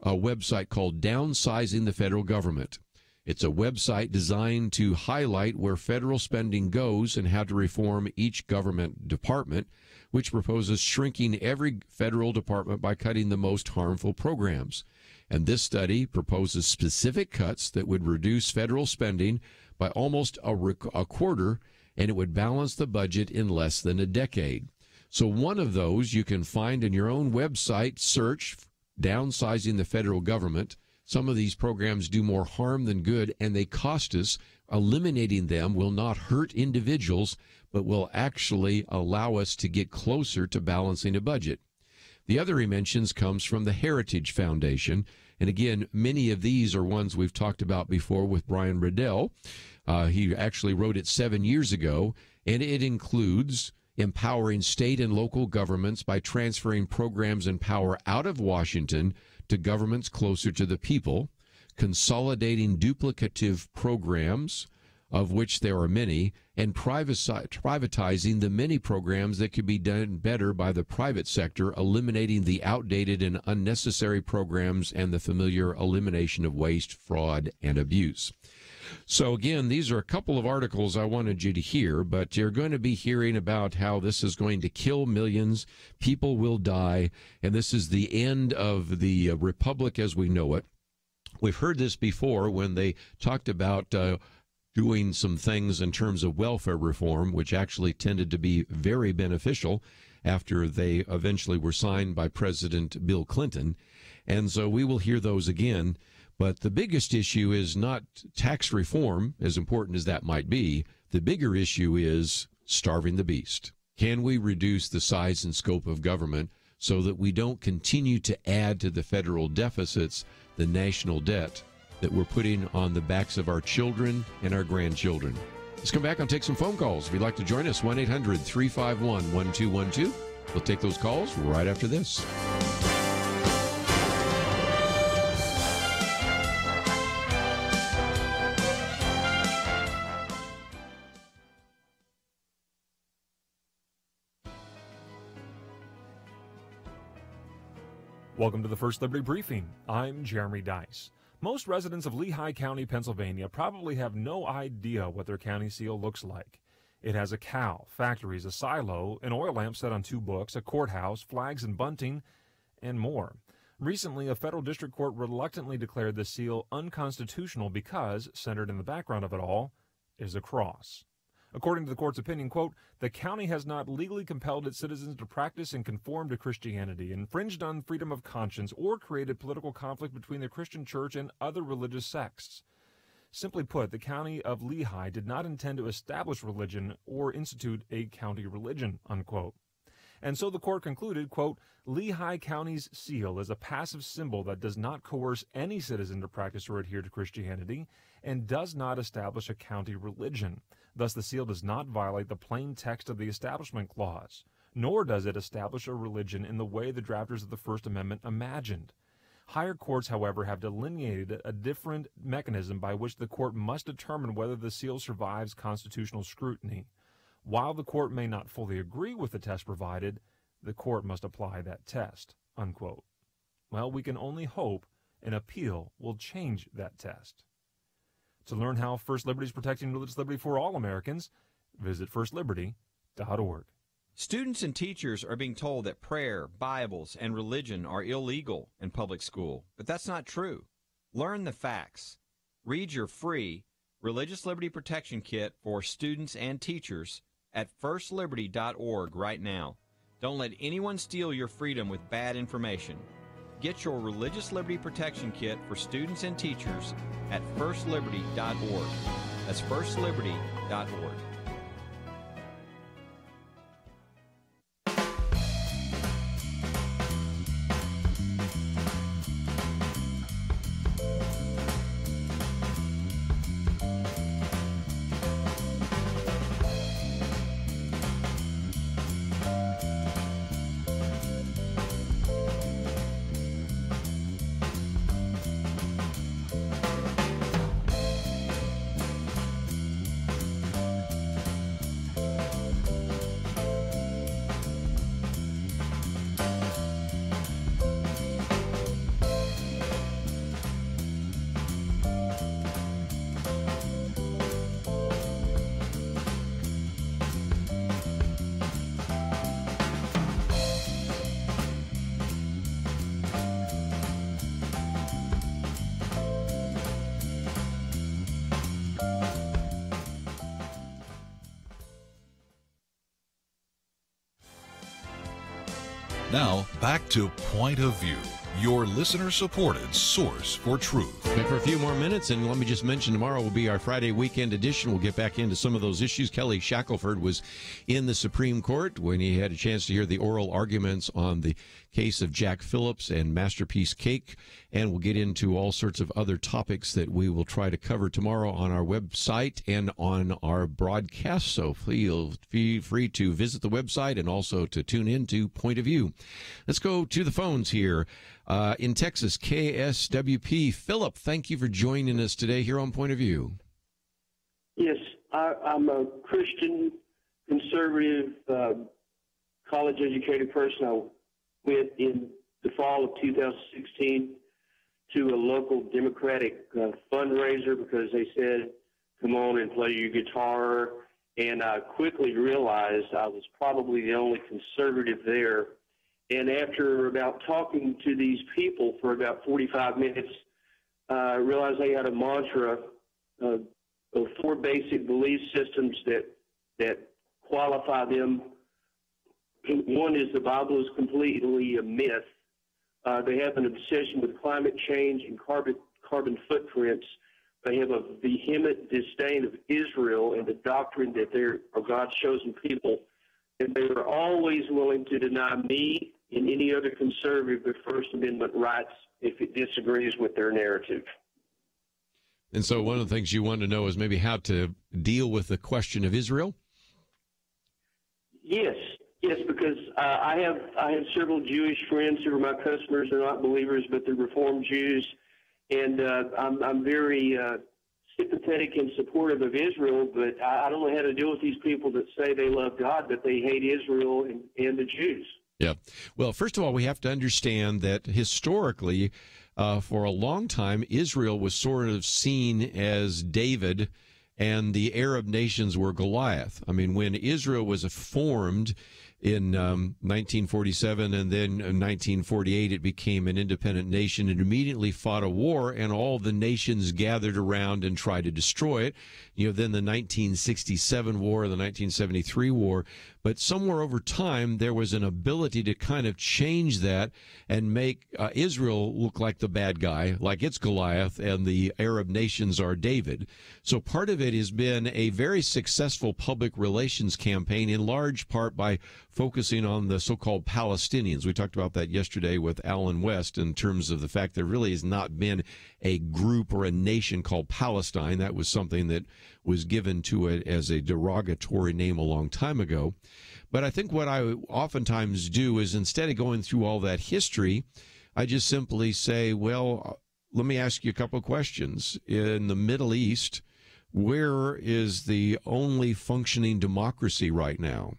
a website called Downsizing the Federal Government. It's a website designed to highlight where federal spending goes and how to reform each government department, which proposes shrinking every federal department by cutting the most harmful programs. And this study proposes specific cuts that would reduce federal spending by almost a quarter, and it would balance the budget in less than a decade. So one of those you can find in your own website, search Downsizing the Federal Government. Some of these programs do more harm than good, and they cost us. Eliminating them will not hurt individuals, but will actually allow us to get closer to balancing a budget. The other he mentions comes from the Heritage Foundation. And again, many of these are ones we've talked about before with Brian Riddell. He actually wrote it 7 years ago, and it includes empowering state and local governments by transferring programs and power out of Washington to governments closer to the people, consolidating duplicative programs, of which there are many, and privatizing the many programs that could be done better by the private sector, eliminating the outdated and unnecessary programs and the familiar elimination of waste, fraud, and abuse. So again, these are a couple of articles I wanted you to hear, but you're going to be hearing about how this is going to kill millions, people will die, and this is the end of the republic as we know it. We've heard this before when they talked about doing some things in terms of welfare reform, which actually tended to be very beneficial after they eventually were signed by President Bill Clinton. And so we will hear those again. But the biggest issue is not tax reform, as important as that might be. The bigger issue is starving the beast. Can we reduce the size and scope of government so that we don't continue to add to the federal deficits, the national debt that we're putting on the backs of our children and our grandchildren? Let's come back and take some phone calls. If you'd like to join us, 1-800-351-1212. We'll take those calls right after this. Welcome to the First Liberty Briefing. I'm Jeremy Dice. Most residents of Lehigh County, Pennsylvania probably have no idea what their county seal looks like. It has a cow, factories, a silo, an oil lamp set on 2 books, a courthouse, flags and bunting, and more. Recently, a federal district court reluctantly declared the seal unconstitutional because, centered in the background of it all, is a cross. According to the court's opinion, quote, the county has not legally compelled its citizens to practice and conform to Christianity, infringed on freedom of conscience, or created political conflict between the Christian church and other religious sects. Simply put, the county of Lehigh did not intend to establish religion or institute a county religion, unquote. And so the court concluded, quote, Lehigh County's seal is a passive symbol that does not coerce any citizen to practice or adhere to Christianity and does not establish a county religion. Thus, the seal does not violate the plain text of the Establishment Clause, nor does it establish a religion in the way the drafters of the First Amendment imagined. Higher courts, however, have delineated a different mechanism by which the court must determine whether the seal survives constitutional scrutiny. While the court may not fully agree with the test provided, the court must apply that test, unquote. Well, we can only hope an appeal will change that test. To learn how First Liberty is protecting religious liberty for all Americans, visit firstliberty.org. Students and teachers are being told that prayer, Bibles, and religion are illegal in public school, but that's not true. Learn the facts. Read your free Religious Liberty Protection Kit for students and teachers at firstliberty.org right now. Don't let anyone steal your freedom with bad information. Get your Religious Liberty Protection Kit for students and teachers at firstliberty.org. That's firstliberty.org. Now, back to Point of View, your listener-supported source for truth. And for a few more minutes, and let me just mention, tomorrow will be our Friday weekend edition. We'll get back into some of those issues. Kelly Shackelford was in the Supreme Court when he had a chance to hear the oral arguments on the case of Jack Phillips and Masterpiece Cake, and we'll get into all sorts of other topics that we will try to cover tomorrow on our website and on our broadcast. So feel free to visit the website and also to tune in to Point of View. Let's go to the phones here. In Texas, KSWP. Philip, thank you for joining us today here on Point of View. Yes, I'm a Christian, conservative, college-educated person. I went in the fall of 2016 to a local Democratic fundraiser because they said, come on and play your guitar. And I quickly realized I was probably the only conservative there. And after about talking to these people for about 45 minutes, I realized they had a mantra of 4 basic belief systems that qualify them. One is the Bible is completely a myth. They have an obsession with climate change and carbon footprints. They have a vehement disdain of Israel and the doctrine that they're God's chosen people. And they are always willing to deny me and any other conservative their First Amendment rights if it disagrees with their narrative. And so one of the things you want to know is maybe how to deal with the question of Israel? Yes, because I have several Jewish friends who are my customers. They're not believers, but they're Reformed Jews. And I'm very sympathetic and supportive of Israel, but I don't know how to deal with these people that say they love God, but they hate Israel and the Jews. Yeah. Well, first of all, we have to understand that historically, for a long time, Israel was sort of seen as David and the Arab nations were Goliath. I mean, when Israel was formed in 1947 and then in 1948, it became an independent nation and immediately fought a war, and all the nations gathered around and tried to destroy it. You know, then the 1967 war, the 1973 war. But somewhere over time, there was an ability to kind of change that and make Israel look like the bad guy, like it's Goliath, and the Arab nations are David. So part of it has been a very successful public relations campaign, in large part by focusing on the so-called Palestinians. We talked about that yesterday with Alan West in terms of the fact there really has not been a group or a nation called Palestine. That was something that was given to it as a derogatory name a long time ago. But I think what I oftentimes do is, instead of going through all that history, I just simply say, well, let me ask you a couple of questions. In the Middle East, where is the only functioning democracy right now?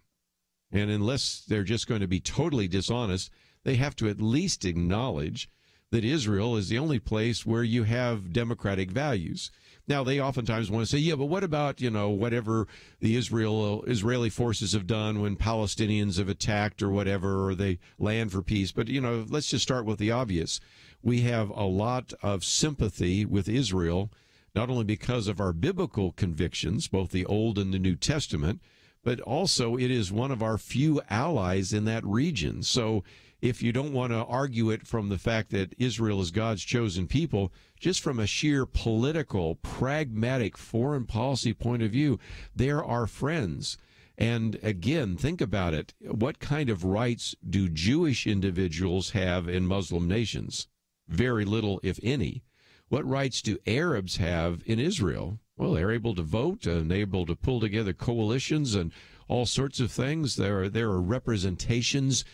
And unless they're just going to be totally dishonest, they have to at least acknowledge that Israel is the only place where you have democratic values. Now, they oftentimes want to say, yeah, but what about, you know, whatever the Israeli forces have done when Palestinians have attacked or whatever, or they land for peace. But, you know, let's just start with the obvious. We have a lot of sympathy with Israel, not only because of our biblical convictions, both the Old and the New Testament, but also it is one of our few allies in that region. So if you don't want to argue it from the fact that Israel is God's chosen people, just from a sheer political, pragmatic foreign policy point of view, they're our friends. And again, think about it. What kind of rights do Jewish individuals have in Muslim nations? Very little, if any. What rights do Arabs have in Israel? Well, they're able to vote and able to pull together coalitions and all sorts of things. There are representations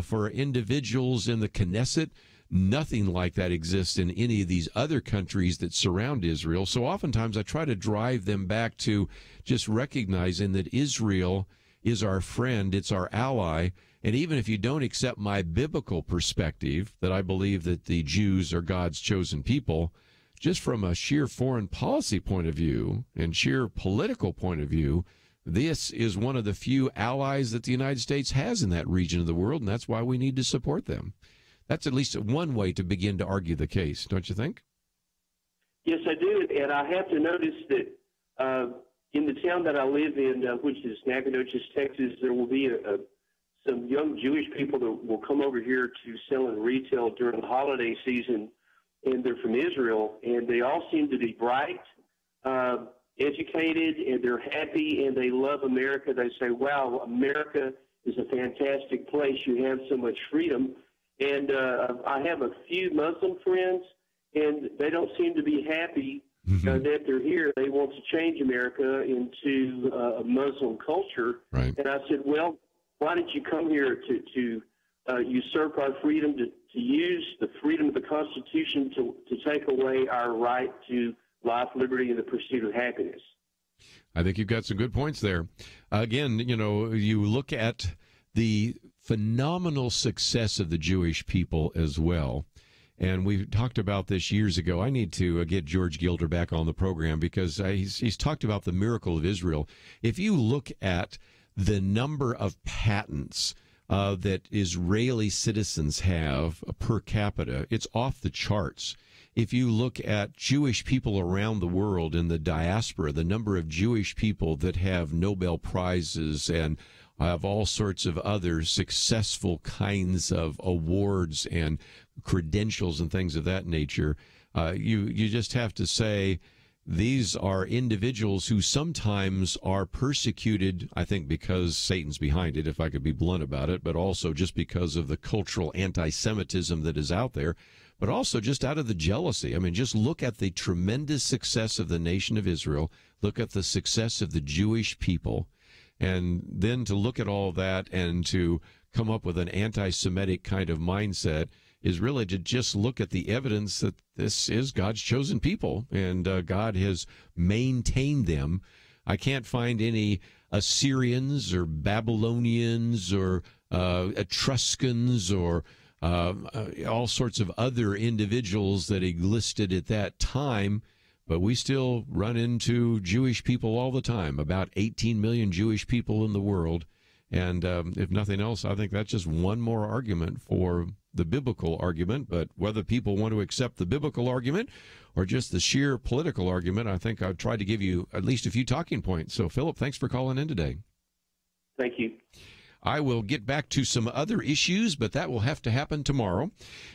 for individuals in the Knesset. Nothing like that exists in any of these other countries that surround Israel. So oftentimes I try to drive them back to just recognizing that Israel is our friend, it's our ally. And even if you don't accept my biblical perspective, that I believe that the Jews are God's chosen people, just from a sheer foreign policy point of view and sheer political point of view, this is one of the few allies that the United States has in that region of the world, and that's why we need to support them. That's at least one way to begin to argue the case, don't you think? Yes, I do, and I have to notice that in the town that I live in, which is Nacogdoches, Texas, there will be some young Jewish people that will come over here to sell in retail during the holiday season, and they're from Israel, and they all seem to be bright, educated, and they're happy, and they love America. They say, wow, America is a fantastic place. You have so much freedom. And I have a few Muslim friends, and they don't seem to be happy that they're here. They want to change America into a Muslim culture. Right. And I said, well, why did you come here to usurp our freedom, to use the freedom of the Constitution to take away our right to life, liberty, and the pursuit of happiness? I think you've got some good points there. Again, you know, you look at the phenomenal success of the Jewish people as well. And we talked about this years ago. I need to get George Gilder back on the program because he's talked about the miracle of Israel. If you look at the number of patents that Israeli citizens have per capita, it's off the charts. If you look at Jewish people around the world in the diaspora, the number of Jewish people that have Nobel Prizes and have all sorts of other successful kinds of awards and credentials and things of that nature, you just have to say these are individuals who sometimes are persecuted, I think, because Satan's behind it, if I could be blunt about it, but also just because of the cultural anti-Semitism that is out there, but also just out of the jealousy. I mean, just look at the tremendous success of the nation of Israel, look at the success of the Jewish people, and then to look at all that and to come up with an anti-Semitic kind of mindset is really to just look at the evidence that this is God's chosen people, and God has maintained them. I can't find any Assyrians or Babylonians or Etruscans or all sorts of other individuals that existed at that time. But we still run into Jewish people all the time, about 18 million Jewish people in the world. And if nothing else, I think that's just one more argument for the biblical argument. But whether people want to accept the biblical argument or just the sheer political argument, I think I've tried to give you at least a few talking points. So, Philip, thanks for calling in today. Thank you. I will get back to some other issues, but that will have to happen tomorrow.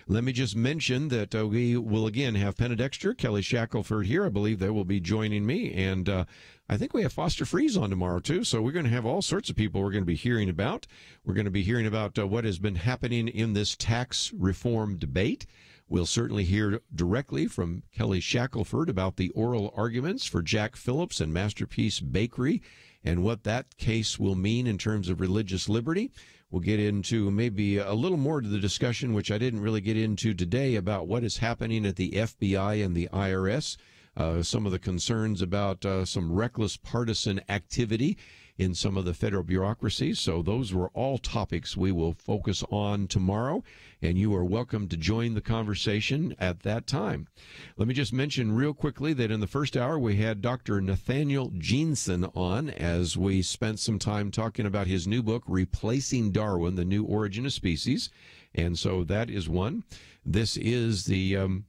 Let me just mention that we will again have Penna Dexter, Kelly Shackelford here. I believe they will be joining me, and I think we have Foster Freeze on tomorrow, too. So we're going to have all sorts of people we're going to be hearing about. We're going to be hearing about what has been happening in this tax reform debate. We'll certainly hear directly from Kelly Shackelford about the oral arguments for Jack Phillips and Masterpiece Bakery and what that case will mean in terms of religious liberty. We'll get into maybe a little more to the discussion, which I didn't really get into today, about what is happening at the FBI and the IRS. Some of the concerns about some reckless partisan activity in some of the federal bureaucracies. So those were all topics we will focus on tomorrow, and you are welcome to join the conversation at that time. Let me just mention real quickly that in the first hour we had Dr. Nathaniel Jeanson on as we spent some time talking about his new book, Replacing Darwin, The New Origin of Species. And so that is one. This is the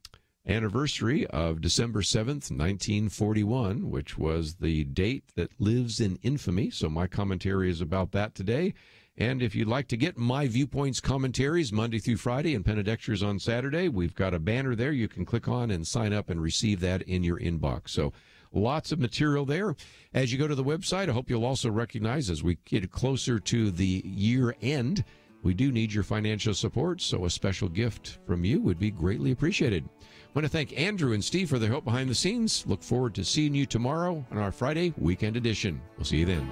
anniversary of December 7th, 1941, which was the date that lives in infamy. So my commentary is about that today. And if you'd like to get my Viewpoints commentaries Monday through Friday and Penna Dexter's on Saturday, we've got a banner there you can click on and sign up and receive that in your inbox. So lots of material there. As you go to the website, I hope you'll also recognize as we get closer to the year end, we do need your financial support, so a special gift from you would be greatly appreciated. I want to thank Andrew and Steve for their help behind the scenes. Look forward to seeing you tomorrow on our Friday weekend edition. We'll see you then.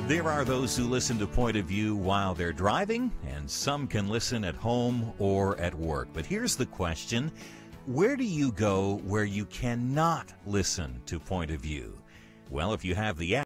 There are those who listen to Point of View while they're driving, and some can listen at home or at work. But here's the question. Where do you go where you cannot listen to Point of View? Well, if you have the app,